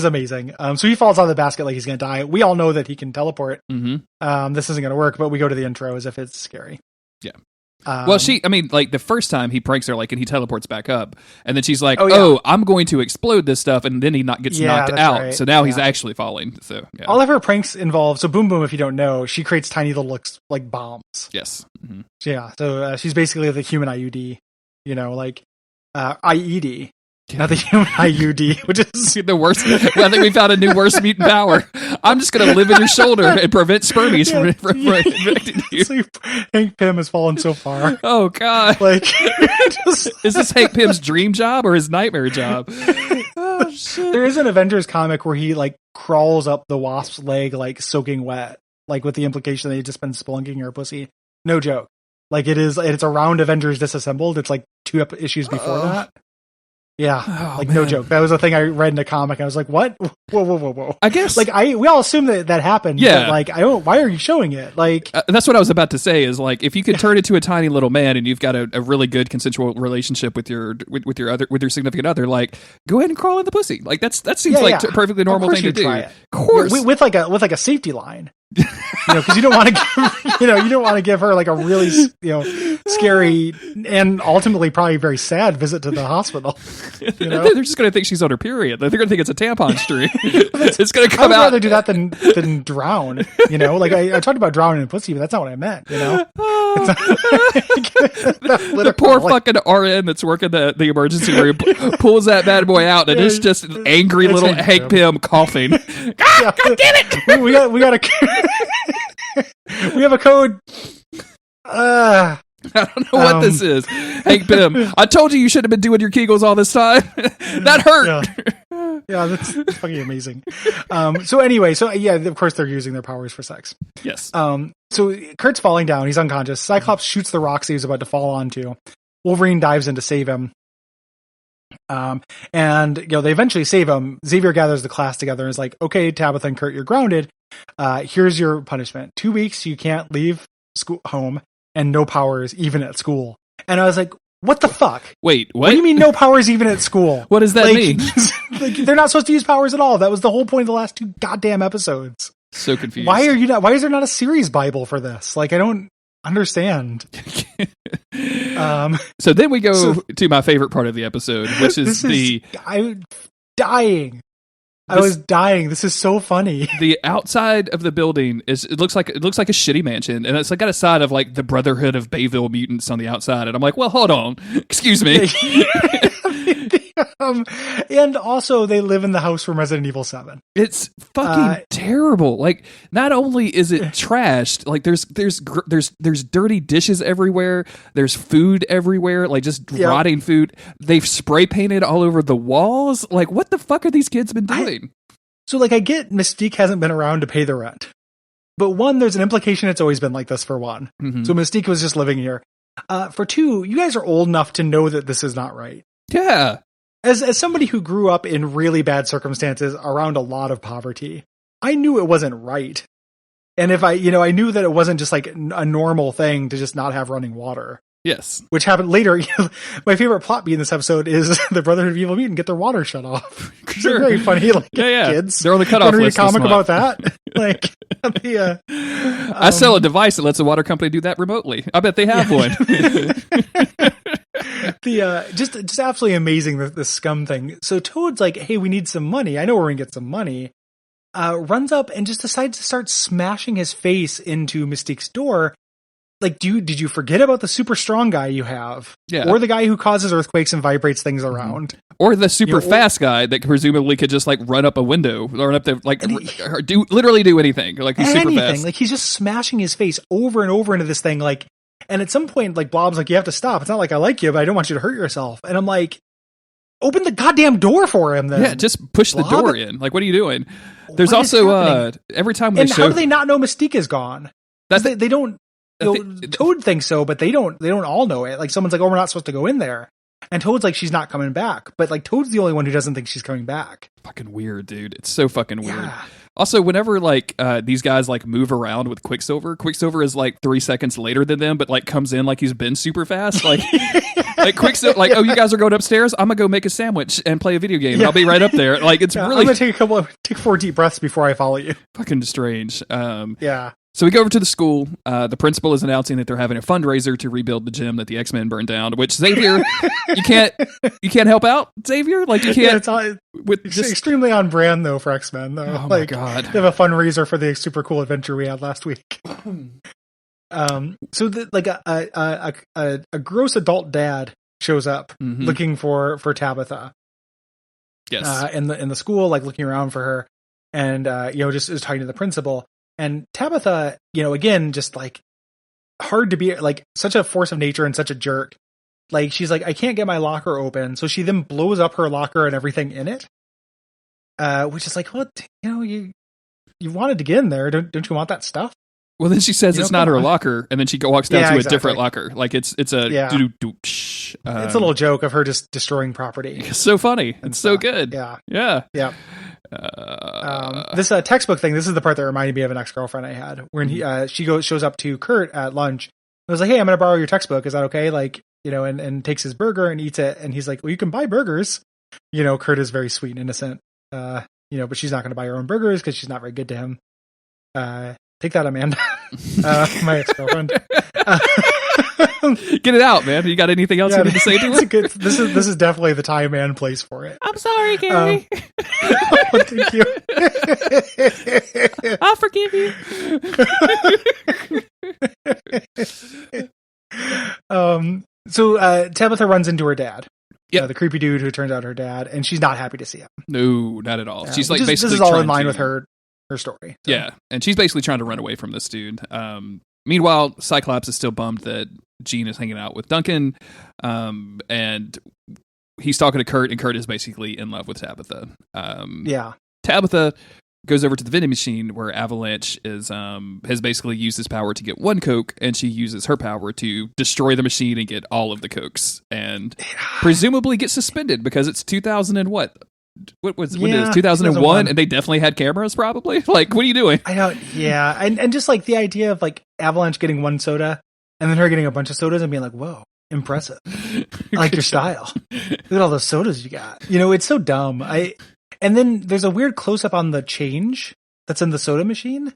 amazing. So he falls out of the basket like he's going to die. We all know that he can teleport. Mm-hmm. This isn't going to work, but we go to the intro as if it's scary. Yeah. Well, like the first time he pranks her, like, and he teleports back up, and then she's like, I'm going to explode this stuff, and then he gets knocked out. Right. So now he's actually falling. So all of her pranks involve, so Boom Boom, if you don't know, she creates tiny little like bombs. Yes. Mm-hmm. Yeah. So she's basically the human IUD, like IED. Not the human IUD, which is the worst. Well, I think we found a new worst mutant power. I'm just going to live in your shoulder and prevent spermies from infecting you. So Hank Pym has fallen so far. Oh, God. Like, is this Hank Pym's dream job or his nightmare job? Oh, shit. There is an Avengers comic where he, like, crawls up the wasp's leg, like, soaking wet, like, with the implication that he'd just been spelunking her pussy. No joke. Like, it's around Avengers Disassembled. It's, like, 2 issues before that. Yeah, no joke. That was a thing I read in a comic. I was like, "What? Whoa!" I guess we all assume that happened. Yeah. But, why are you showing it? Like, that's what I was about to say. Is like, if you could turn into a tiny little man and you've got a really good consensual relationship with your significant other, like, go ahead and crawl in the pussy. Like that seems like a perfectly normal thing to do. Of course, with like a safety line. Because you don't want to give her like a really scary and ultimately probably very sad visit to the hospital. They're just going to think she's on her period. They're going to think it's a tampon string. It's going to come out. I'd rather do that than drown. Like I talked about drowning in pussy, but that's not what I meant. The poor fucking RN that's working the emergency room pulls that bad boy out, and it's just an angry little Hank Pym coughing. God damn it! We got a. We have a code. I don't know what this is. Hank Pym, I told you should have been doing your Kegels all this time. That hurt. Yeah, that's fucking amazing. So anyway, of course they're using their powers for sex. Yes. So Kurt's falling down. He's unconscious. Cyclops shoots the rocks he was about to fall onto. Wolverine dives in to save him. And they eventually save him. Xavier gathers the class together and is like, "Okay, Tabitha and Kurt, you're grounded. Here's your punishment. 2 weeks you can't leave home, and no powers even at school." And I was like, "What the fuck? Wait, what? What do you mean no powers even at school? What does that mean?" They're not supposed to use powers at all. That was the whole point of the last 2 goddamn episodes. So confused. Why is there not a series Bible for this? Like, I don't understand. So then we go to my favorite part of the episode, which is I'm dying. I was dying. This is so funny. The outside of the building it looks like a shitty mansion, and it's like got a side of like the Brotherhood of Bayville Mutants on the outside. And I'm like, well, hold on, excuse me. And also, they live in the house from Resident Evil 7. It's fucking terrible. Like, not only is it trashed, like there's dirty dishes everywhere. There's food everywhere, like just rotting food. They've spray painted all over the walls. Like, what the fuck are these kids been doing? I get Mystique hasn't been around to pay the rent, but 1, there's an implication it's always been like this for 1. Mm-hmm. So Mystique was just living here. For 2, you guys are old enough to know that this is not right. Yeah. As somebody who grew up in really bad circumstances around a lot of poverty, I knew it wasn't right. And if I knew that it wasn't just like a normal thing to just not have running water. Yes. Which happened later. My favorite plot beat in this episode is the Brotherhood of Evil Mutant get their water shut off. Sure. They're very funny. Like, kids. They're on the cutoff list. Read a comic about that. Like, I sell a device that lets the water company do that remotely. I bet they have one. Just absolutely amazing, the scum thing. So Toad's like, "Hey, we need some money. I know where we can get some money." Runs up and just decides to start smashing his face into Mystique's door. Like, did you forget about the super strong guy you have? Yeah. Or the guy who causes earthquakes and vibrates things around? Or the super fast guy that presumably could just like run up a window, run up there, like do anything. Like he's super fast. Like he's just smashing his face over and over into this thing. Like, and at some point, like Blob's like, "You have to stop. It's not like I like you, but I don't want you to hurt yourself." And I'm like, open the goddamn door for him then. Yeah, just push the door in. Like, what are you doing? There's What also every time they show. How do they not know Mystique is gone? They don't. Toad thinks so, but they don't all know it. Like, someone's like, "Oh, we're not supposed to go in there," and Toad's like, "She's not coming back." But like, Toad's the only one who doesn't think she's coming back. Fucking weird, dude. It's so fucking weird. Yeah. Also, whenever like these guys like move around with Quicksilver is like 3 seconds later than them, but like comes in like he's been super fast. Like, like Quicksilver, like, oh, you guys are going upstairs. I'm gonna go make a sandwich and play a video game. And I'll be right up there. Like, it's really. I'm gonna take 4 deep breaths before I follow you. Fucking strange. Yeah. So we go over to the school. The principal is announcing that they're having a fundraiser to rebuild the gym that the X-Men burned down. Which, Xavier, you can't help out, Xavier. Like, you can't. Yeah, it's extremely on brand though for X-Men though. Oh like, my god! They have a fundraiser for the super cool adventure we had last week. So a gross adult dad shows up looking for Tabitha. Yes. In the school, like looking around for her, and just is talking to the principal. And Tabitha, again, just like hard to be, like such a force of nature and such a jerk. Like, she's like, I can't get my locker open. So she then blows up her locker and everything in it. Which is like, well, you wanted to get in there. Don't you want that stuff? Well, then she says it's not her locker, and then she walks down to a different locker. Like, it's a it's a little joke of her just destroying property. It's so funny. It's so good. Yeah. This textbook thing. This is the part that reminded me of an ex-girlfriend I had when she shows up to Kurt at lunch. I was like, hey, I'm going to borrow your textbook. Is that okay? Like, and takes his burger and eats it. And he's like, well, you can buy burgers. Kurt is very sweet and innocent. But she's not going to buy her own burgers because she's not very good to him. Take that, Amanda. My ex-girlfriend. Get it out, man. You got anything else you need to say to her? This is definitely the time and place for it. I'm sorry, Gary. Thank you. I'll forgive you. So Tabitha runs into her dad. Yeah, the creepy dude who turns out her dad, and she's not happy to see him. No, not at all. She's like basically this is all in line with her story. So. Yeah, and she's basically trying to run away from this dude. Meanwhile, Cyclops is still bummed that Jean is hanging out with Duncan, and he's talking to Kurt, and Kurt is basically in love with Tabitha. Tabitha goes over to the vending machine where Avalanche has basically used his power to get one Coke, and she uses her power to destroy the machine and get all of the Cokes, and presumably get suspended because it's 2000 and what? What was when it was 2001, and they definitely had cameras, probably. Like, what are you doing? I know, yeah, and just like the idea of like Avalanche getting one soda and then her getting a bunch of sodas and being like, "Whoa, impressive! I like your style. Look at all those sodas you got." It's so dumb. And then there's a weird close up on the change that's in the soda machine.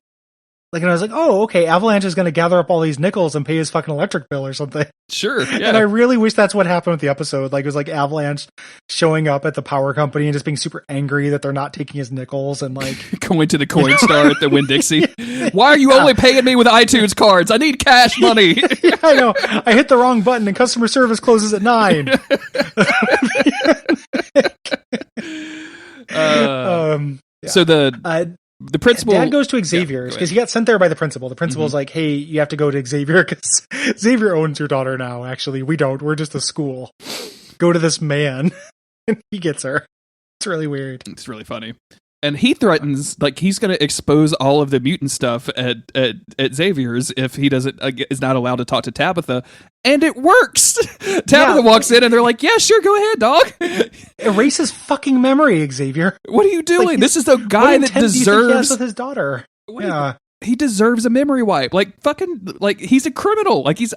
Like, and I was like, oh, okay, Avalanche is going to gather up all these nickels and pay his fucking electric bill or something. Sure, yeah. And I really wish that's what happened with the episode. Like, it was like Avalanche showing up at the power company and just being super angry that they're not taking his nickels and like going to the coin star at the Winn-Dixie. Why are you only paying me with iTunes cards? I need cash money. Yeah, I know. I hit the wrong button and customer service closes at 9. So the principal dad goes to Xavier's because he got sent there by the principal. The principal's like, hey, you have to go to Xavier because Xavier owns your daughter now. Actually, we don't. We're just a school. Go to this man. And he gets her. It's really weird. It's really funny. And he threatens, like, he's going to expose all of the mutant stuff at Xavier's if he is not allowed to talk to Tabitha. And it works. Tabitha walks in and they're like, yeah, sure, go ahead, dog. Erase his fucking memory, Xavier. What are you doing? Like, this is the guy that deserves with his daughter. He deserves a memory wipe. Like, fucking, like, he's a criminal. Like, he's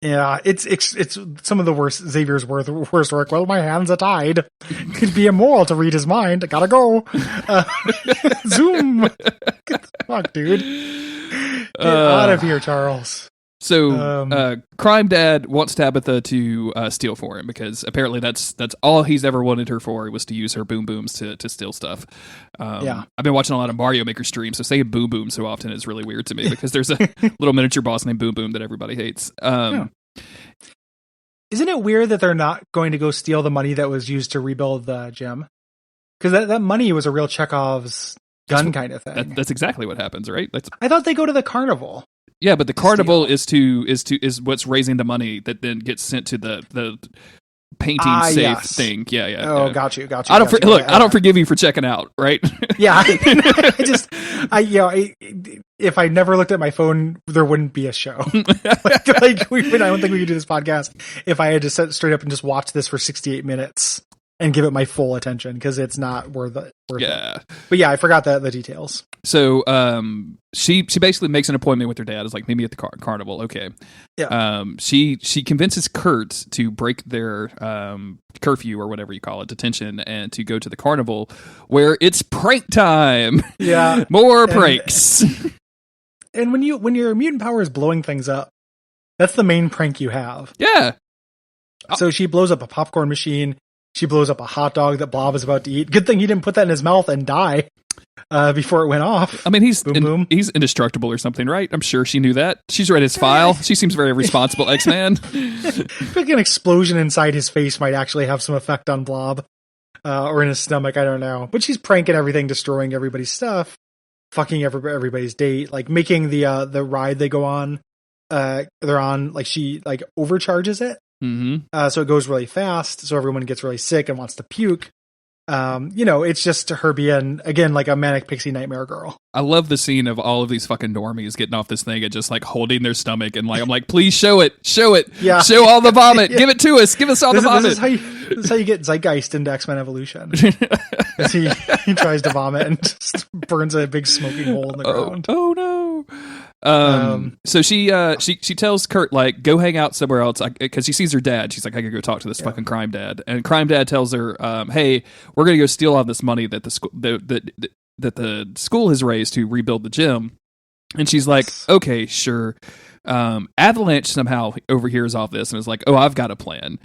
Yeah, it's some of the worst Xavier's worst work. Well, my hands are tied. It'd be immoral to read his mind. I gotta go. Zoom. Get the fuck, dude. Get out of here, Charles. So, Crime Dad wants Tabitha to steal for him because apparently that's all he's ever wanted her for, was to use her boom booms to steal stuff. I've been watching a lot of Mario Maker streams, so saying boom boom so often is really weird to me because there's a little miniature boss named Boom Boom that everybody hates. Isn't it weird that they're not going to go steal the money that was used to rebuild the gym? Because that money was a real Chekhov's gun kind of thing. That's exactly what happens, right? I thought they go to the carnival. Yeah, but the carnival is what's raising the money that then gets sent to the painting safe thing. Yeah. Oh, got you. I don't forgive you for checking out, right? Yeah. If I never looked at my phone, there wouldn't be a show. I don't think we could do this podcast if I had to sit straight up and just watch this for 68 minutes and give it my full attention, because it's not worth it. But yeah, I forgot the details. So she basically makes an appointment with her dad. Is like, meet me at the carnival. Okay. Yeah. She convinces Kurt to break their curfew or whatever you call it, detention, and to go to the carnival where it's prank time. Yeah. More pranks. And when your mutant power is blowing things up, that's the main prank you have. Yeah. So she blows up a popcorn machine. She blows up a hot dog that Blob is about to eat. Good thing he didn't put that in his mouth and die before it went off. I mean, he's he's indestructible or something, right? I'm sure she knew that. She's read his file. She seems very responsible X-Man. I think an explosion inside his face might actually have some effect on Blob. Or in his stomach, I don't know. But she's pranking everything, destroying everybody's stuff, fucking everybody's date, like making the ride they go on, they're on, like she like overcharges it. Mm-hmm. So it goes really fast, so everyone gets really sick and wants to puke. It's just her being, again, like a manic pixie nightmare girl. I love the scene of all of these fucking normies getting off this thing and just like holding their stomach and like, I'm like, please show it. Yeah. Show all the vomit. Yeah. Give it to us. Give us all the vomit. This is how you get Zeitgeist into X-Men Evolution. he tries to vomit and just burns a big smoking hole in the ground. Oh no. So she tells Kurt, like, go hang out somewhere else, because she sees her dad. She's like, I gotta go talk to this fucking crime dad. And crime dad tells her, hey, we're gonna go steal all this money that the school has raised to rebuild the gym. And she's like, okay, sure. Avalanche somehow overhears all this and is like, oh, I've got a plan.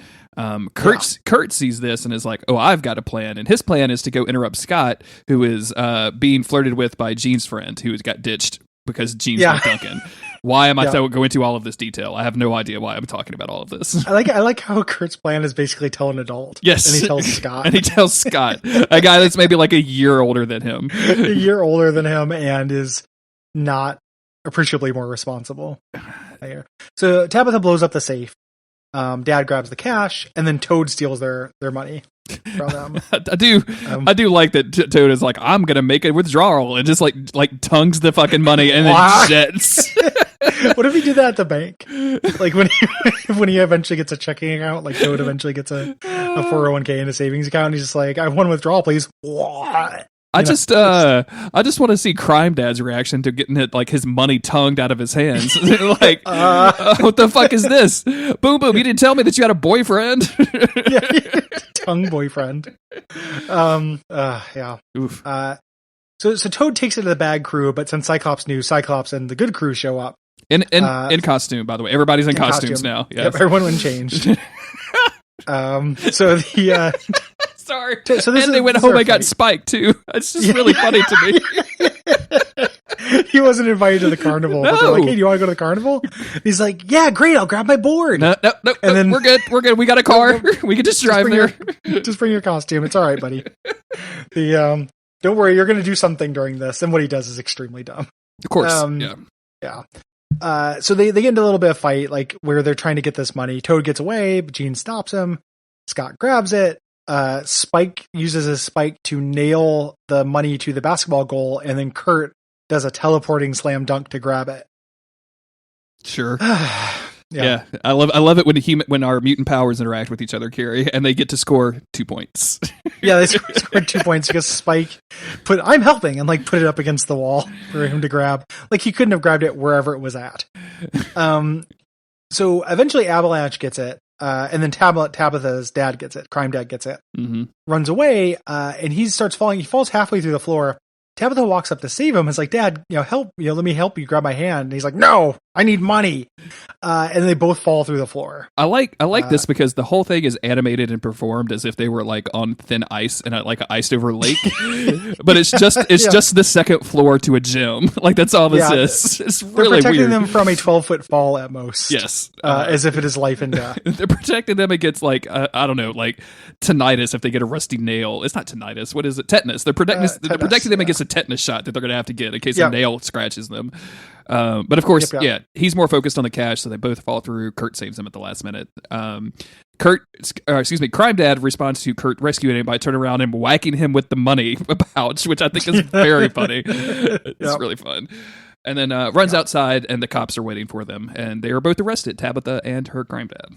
Kurt sees this and is like, oh, I've got a plan. And his plan is to go interrupt Scott, who is being flirted with by Jean's friend, who got ditched because Jean's not Duncan. Why am I going into all of this detail? I have no idea why I'm talking about all of this. I like how Kurt's plan is basically tell an adult. Yes. And he tells Scott. And he tells Scott, a guy that's maybe like a year older than him. A year older than him and is not appreciably more responsible. So Tabitha blows up the safe. Dad grabs the cash, and then Toad steals their money from them. I do like that Toad is like, I'm gonna make a withdrawal, and just like tongues the fucking money and then jets. What if he did that at the bank? Like when he eventually gets a checking account, like Toad eventually gets a 401k and a savings account, and he's just like, I want a withdrawal, please. What? I just want to see Crime Dad's reaction to getting it, like his money tongued out of his hands. Like, what the fuck is this? Boom, boom! You didn't tell me that you had a boyfriend. Tongue boyfriend. Yeah. Oof. So Toad takes it to the bad crew, but since Cyclops knew, Cyclops and the good crew show up in costume. By the way, everybody's in costumes now. Yes. Yep, everyone went changed. So the. Sorry. So they went home and got Spike too. It's just really funny to me. He wasn't invited to the carnival. No. But they're like, hey, do you want to go to the carnival? He's like, yeah, great. I'll grab my board. No. And then we're good. We got a car. We can just drive there. Just bring your costume. It's all right, buddy. Don't worry. You're going to do something during this. And what he does is extremely dumb. Of course. Yeah. So they get into a little bit of fight, like where they're trying to get this money. Toad gets away, but Jean stops him. Scott grabs it. Spike uses his spike to nail the money to the basketball goal, and then Kurt does a teleporting slam dunk to grab it. Sure. Yeah. I love it when our mutant powers interact with each other, Carrie, and they get to score 2 points. Yeah, they scored 2 points because Spike I'm helping, and like put it up against the wall for him to grab. Like he couldn't have grabbed it wherever it was at. So eventually Avalanche gets it. And then Tabitha's dad gets it. Crime Dad gets it. Mm-hmm. Runs away, and he starts falling. He falls halfway through the floor. Tabitha walks up to save him. It's like, Dad, help, let me help you. Grab my hand. And he's like, no, I need money. And they both fall through the floor. I like this because the whole thing is animated and performed as if they were like on thin ice in like an iced over lake. But it's just the second floor to a gym. Like that's all this is. It's really They're protecting weird. them from a 12-foot fall at most. Yes. As if it is life and death. They're protecting them against like, I don't know, like tinnitus if they get a rusty nail. It's not tinnitus. What is it? Tetanus. They're protecting them against a tetanus shot that they're going to have to get in case a nail scratches them. But of course, yeah, he's more focused on the cash, so they both fall through. Kurt saves him at the last minute. Crime Dad responds to Kurt rescuing him by turning around and whacking him with the money pouch, which I think is very funny. It's really fun. And then runs outside, and the cops are waiting for them, and they are both arrested, Tabitha and her crime dad.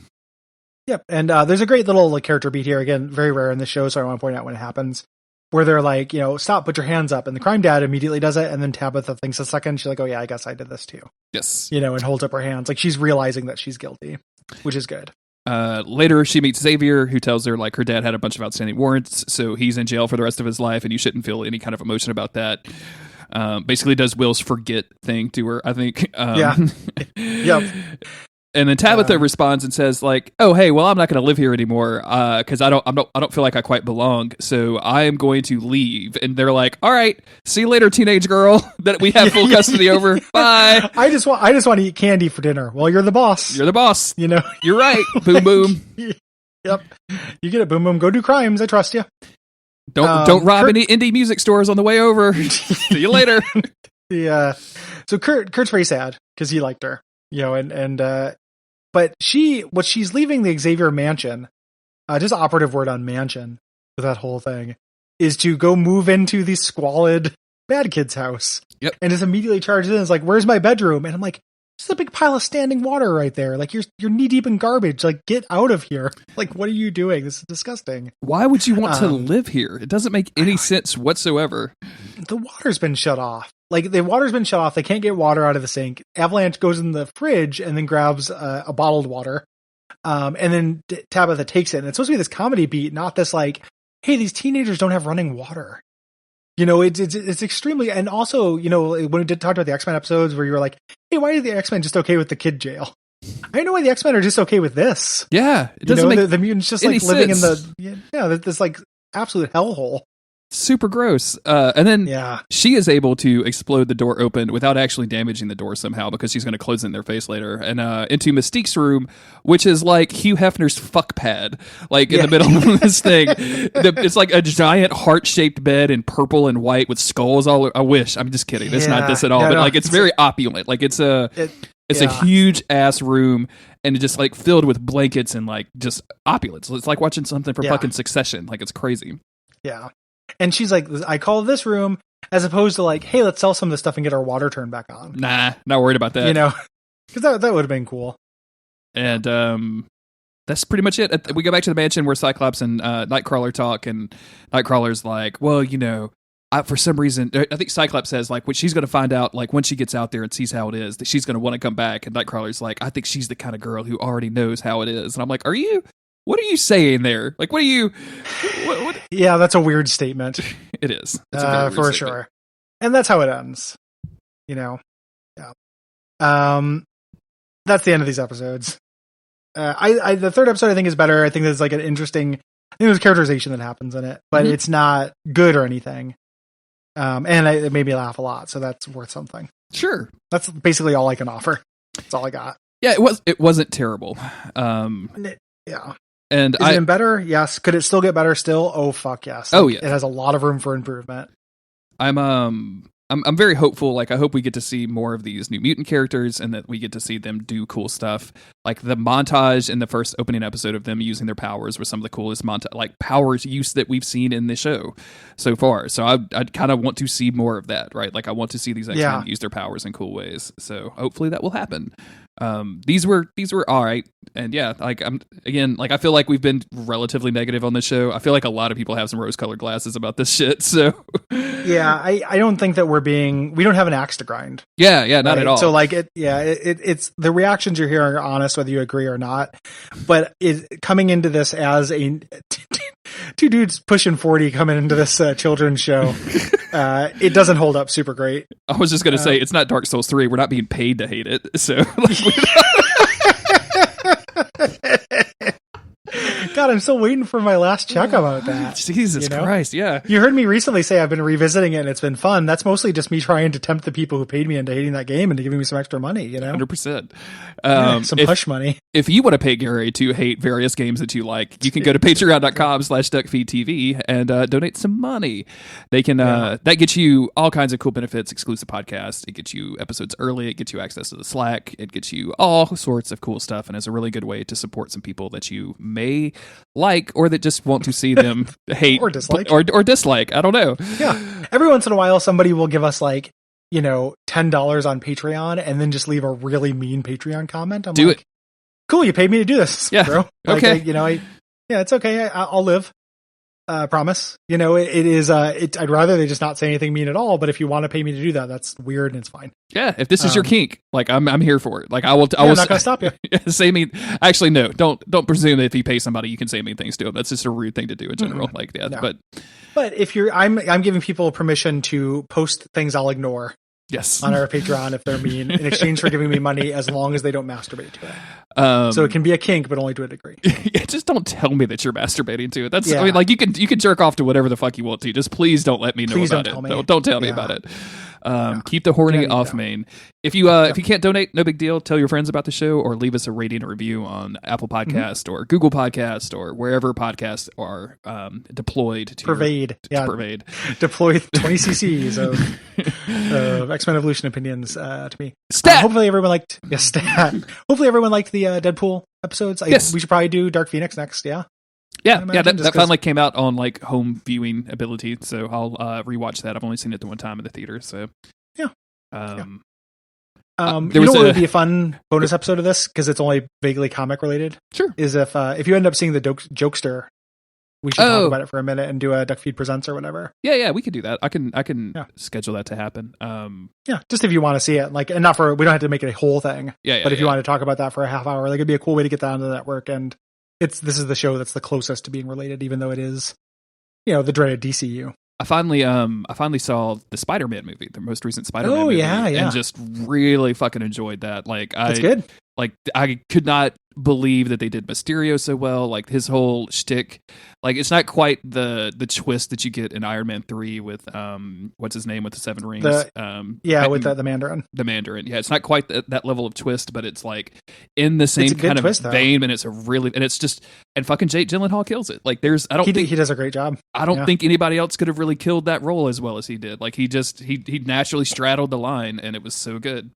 Yep, and there's a great little character beat here. Again, very rare in the show, so I want to point out when it happens, where they're like, stop, put your hands up, and the crime dad immediately does it, and then Tabitha thinks a second, she's like, oh yeah, I guess I did this too. Yes. And holds up her hands, like she's realizing that she's guilty, which is good. Later, she meets Xavier, who tells her her dad had a bunch of outstanding warrants, so he's in jail for the rest of his life, and you shouldn't feel any kind of emotion about that. Basically does Will's forget thing to her, I think. Yep. And then Tabitha responds and says, "Oh, hey, well, I'm not going to live here anymore because I don't feel like I quite belong. So I am going to leave." And they're like, "All right, see you later, teenage girl. That we have full custody over. Bye. I just want to eat candy for dinner. Well, you're the boss. You're the boss. You're right. Boom, boom. Yep. You get it. Boom, boom. Go do crimes. I trust you. Don't rob any indie music stores on the way over. See you later." Yeah. So Kurt's very sad because he liked her. But she's leaving the Xavier mansion, just operative word on mansion with that whole thing, is to go move into the squalid bad kid's house. Yep. And just immediately charges in. It's like, where's my bedroom? And I'm like, there's a big pile of standing water right there. Like you're knee deep in garbage. Like get out of here. Like, what are you doing? This is disgusting. Why would you want to live here? It doesn't make any sense whatsoever. The water's been shut off. Like the water's been shut off. They can't get water out of the sink. Avalanche goes in the fridge and then grabs a bottled water. And then Tabitha takes it. And it's supposed to be this comedy beat, not this hey, these teenagers don't have running water. It's extremely, and also, when we did talk about the X-Men episodes where you were like, hey, why are the X-Men just okay with the kid jail? I know why the X-Men are just okay with this. Yeah. It doesn't make the mutants just living in this absolute hellhole. Super gross. And then she is able to explode the door open without actually damaging the door somehow because she's going to close it in their face later. And into Mystique's room, which is like Hugh Hefner's fuck pad, in the middle of this thing. It's like a giant heart-shaped bed in purple and white with skulls all over. I wish. I'm just kidding. It's not this at all. But it's very opulent. It's a huge ass room. And it's just filled with blankets and just opulence. It's like watching something from fucking Succession. It's crazy. Yeah. And she's like, I call this room, as opposed to hey, let's sell some of this stuff and get our water turned back on. Nah, not worried about that. Because that would have been cool. And that's pretty much it. We go back to the mansion where Cyclops and Nightcrawler talk, and Nightcrawler's like, well, for some reason, I think Cyclops says when she's going to find out, when she gets out there and sees how it is, that she's going to want to come back. And Nightcrawler's like, I think she's the kind of girl who already knows how it is. And I'm like, what are you saying there? What are you? What? Yeah, that's a weird statement. It is. It's a very weird for statement. sure. And that's how it ends. Yeah. That's the end of these episodes. The third episode I think is better. I think there's an interesting. I think there's characterization that happens in it, but it's not good or anything. And it made me laugh a lot, so that's worth something. Sure. That's basically all I can offer. That's all I got. Yeah, it wasn't terrible. Yeah. And is it better? Yes. Could it still get better? Still? Oh fuck yes. Oh yeah. It has a lot of room for improvement. I'm very hopeful. I hope we get to see more of these New Mutant characters and that we get to see them do cool stuff. The montage in the first opening episode of them using their powers was some of the coolest powers use that we've seen in the show so far. So I'd kind of want to see more of that, right? I want to see these X-Men use their powers in cool ways. So hopefully that will happen. These were all right. And yeah, I feel like we've been relatively negative on this show. I feel like a lot of people have some rose-colored glasses about this shit. So yeah, I don't think that we don't have an axe to grind. Yeah, not at all. So it's the reactions you're hearing are honest, whether you agree or not. But coming into this as two dudes pushing 40 coming into this children's show, it doesn't hold up super great. I was just going to say, it's not Dark Souls 3. We're not being paid to hate it. So God, I'm still waiting for my last check about that. Jesus Christ, yeah. You heard me recently say I've been revisiting it and it's been fun. That's mostly just me trying to tempt the people who paid me into hating that game into giving me some extra money, 100%. Some push money. If you want to pay Gary to hate various games that you like, you can go to patreon.com/Duckfeed.tv and donate some money. They can that gets you all kinds of cool benefits, exclusive podcasts. It gets you episodes early. It gets you access to the Slack. It gets you all sorts of cool stuff, and it's a really good way to support some people that you may like or that just want to see them hate or dislike. Or dislike. I don't know. Yeah. Every once in a while, somebody will give us like, $10 on Patreon and then just leave a really mean Patreon comment. I'm Do like, it. Cool, you paid me to do this, bro. Like, okay. It's okay. I'll live. Promise. It is. I'd rather they just not say anything mean at all. But if you want to pay me to do that, that's weird and it's fine. Yeah, if this is your kink, like I'm here for it. Like I will. I'm not gonna stop you. Say mean. Actually, no. Don't presume that if you pay somebody, you can say mean things to them. That's just a rude thing to do in general. Like that. No. But if I'm giving people permission to post things I'll ignore. Yes. On our Patreon if they're mean in exchange for giving me money as long as they don't masturbate to it. So it can be a kink, but only to a degree. Yeah, just don't tell me that you're masturbating to it. That's I mean, like you can jerk off to whatever the fuck you want to. Just please don't let me know about it. Don't tell me about it. Keep the horny off, main. If you can't donate, no big deal. Tell your friends about the show or leave us a rating or review on Apple Podcast or Google Podcast or wherever podcasts are deployed to pervade. Deploy 20 cc's of X-Men Evolution opinions to me. Stat. Hopefully everyone liked Hopefully everyone liked the Deadpool episodes. Yes. We should probably do Dark Phoenix next. Yeah. Yeah, that finally came out on like home viewing ability, so I'll rewatch that. I've only seen it the one time in the theater, so yeah. What would be a fun bonus episode of this because it's only vaguely comic related. Sure. Is if you end up seeing the Jokester, we should talk about it for a minute and do a Duckfeed Presents or whatever. Yeah, we could do that. I can schedule that to happen. Just if you want to see it, like, and not for we don't have to make it a whole thing. But if you want to talk about that for a half hour, like it'd be a cool way to get that onto the network and. This is the show that's the closest to being related, even though it is, the dreaded DCU. I finally saw the Spider-Man movie, the most recent Spider-Man movie, yeah. and just really fucking enjoyed that. Like, that's good. Like, I could not believe that they did Mysterio so well. Like his whole shtick, like it's not quite the twist that you get in Iron Man 3 with what's his name with the 7 rings. With the Mandarin. The Mandarin. Yeah, it's not quite that level of twist, but it's like in the same kind of twist, vein, and and fucking Jake Gyllenhaal kills it. Like he does a great job. I don't think anybody else could have really killed that role as well as he did. Like he naturally straddled the line, and it was so good.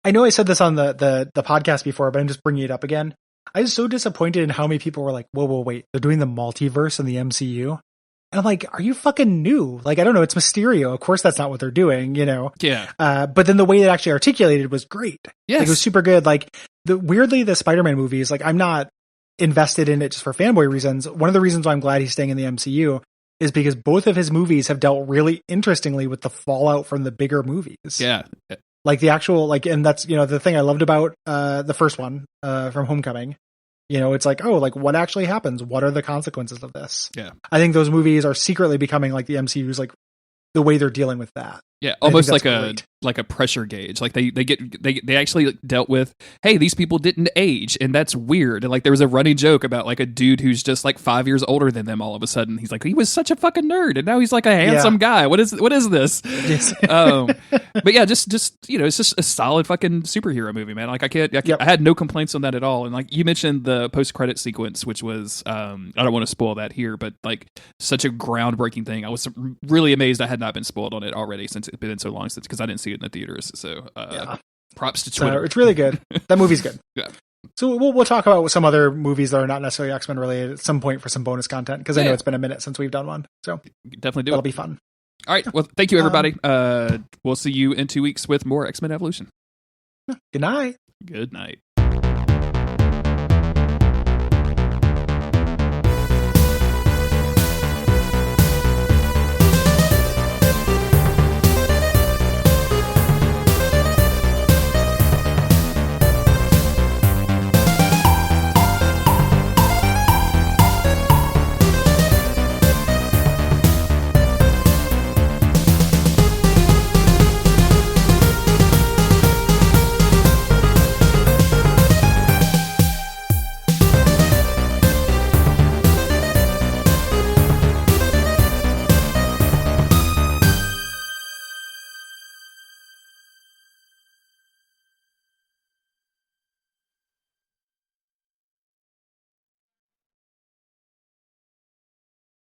I know I said this on the podcast before, but I'm just bringing it up again. I was so disappointed in how many people were like, whoa, wait, they're doing the multiverse in the MCU? And I'm like, are you fucking new? Like, I don't know, it's Mysterio. Of course that's not what they're doing, Yeah. But then the way it actually articulated was great. Yes. Like, it was super good. Like, weirdly, the Spider-Man movies, like, I'm not invested in it just for fanboy reasons. One of the reasons why I'm glad he's staying in the MCU is because both of his movies have dealt really interestingly with the fallout from the bigger movies. Yeah. Like the actual, like, and that's, the thing I loved about, the first one, from Homecoming, it's like, oh, like what actually happens? What are the consequences of this? Yeah. I think those movies are secretly becoming like the MCU's, like the way they're dealing with that. Yeah. Almost like a pressure gauge. Like they actually dealt with, hey, these people didn't age and that's weird. And like there was a running joke about like a dude who's just like 5 years older than them all of a sudden. He's like, he was such a fucking nerd and now he's like a handsome guy. What is this? Yes. But yeah, just it's just a solid fucking superhero movie, man. Like I had no complaints on that at all. And like you mentioned the post-credit sequence, which was I don't want to spoil that here, but like such a groundbreaking thing. I was really amazed I had not been spoiled on it already since it's been so long since, because I didn't see it in the theaters. So props to Twitter. It's really good. That movie's good. Yeah. So we'll talk about some other movies that are not necessarily X-Men related at some point for some bonus content, because I know it's been a minute since we've done one. So definitely do. That'll be fun. All right. Well, thank you, everybody. We'll see you in 2 weeks with more X-Men Evolution. Good night. Good night.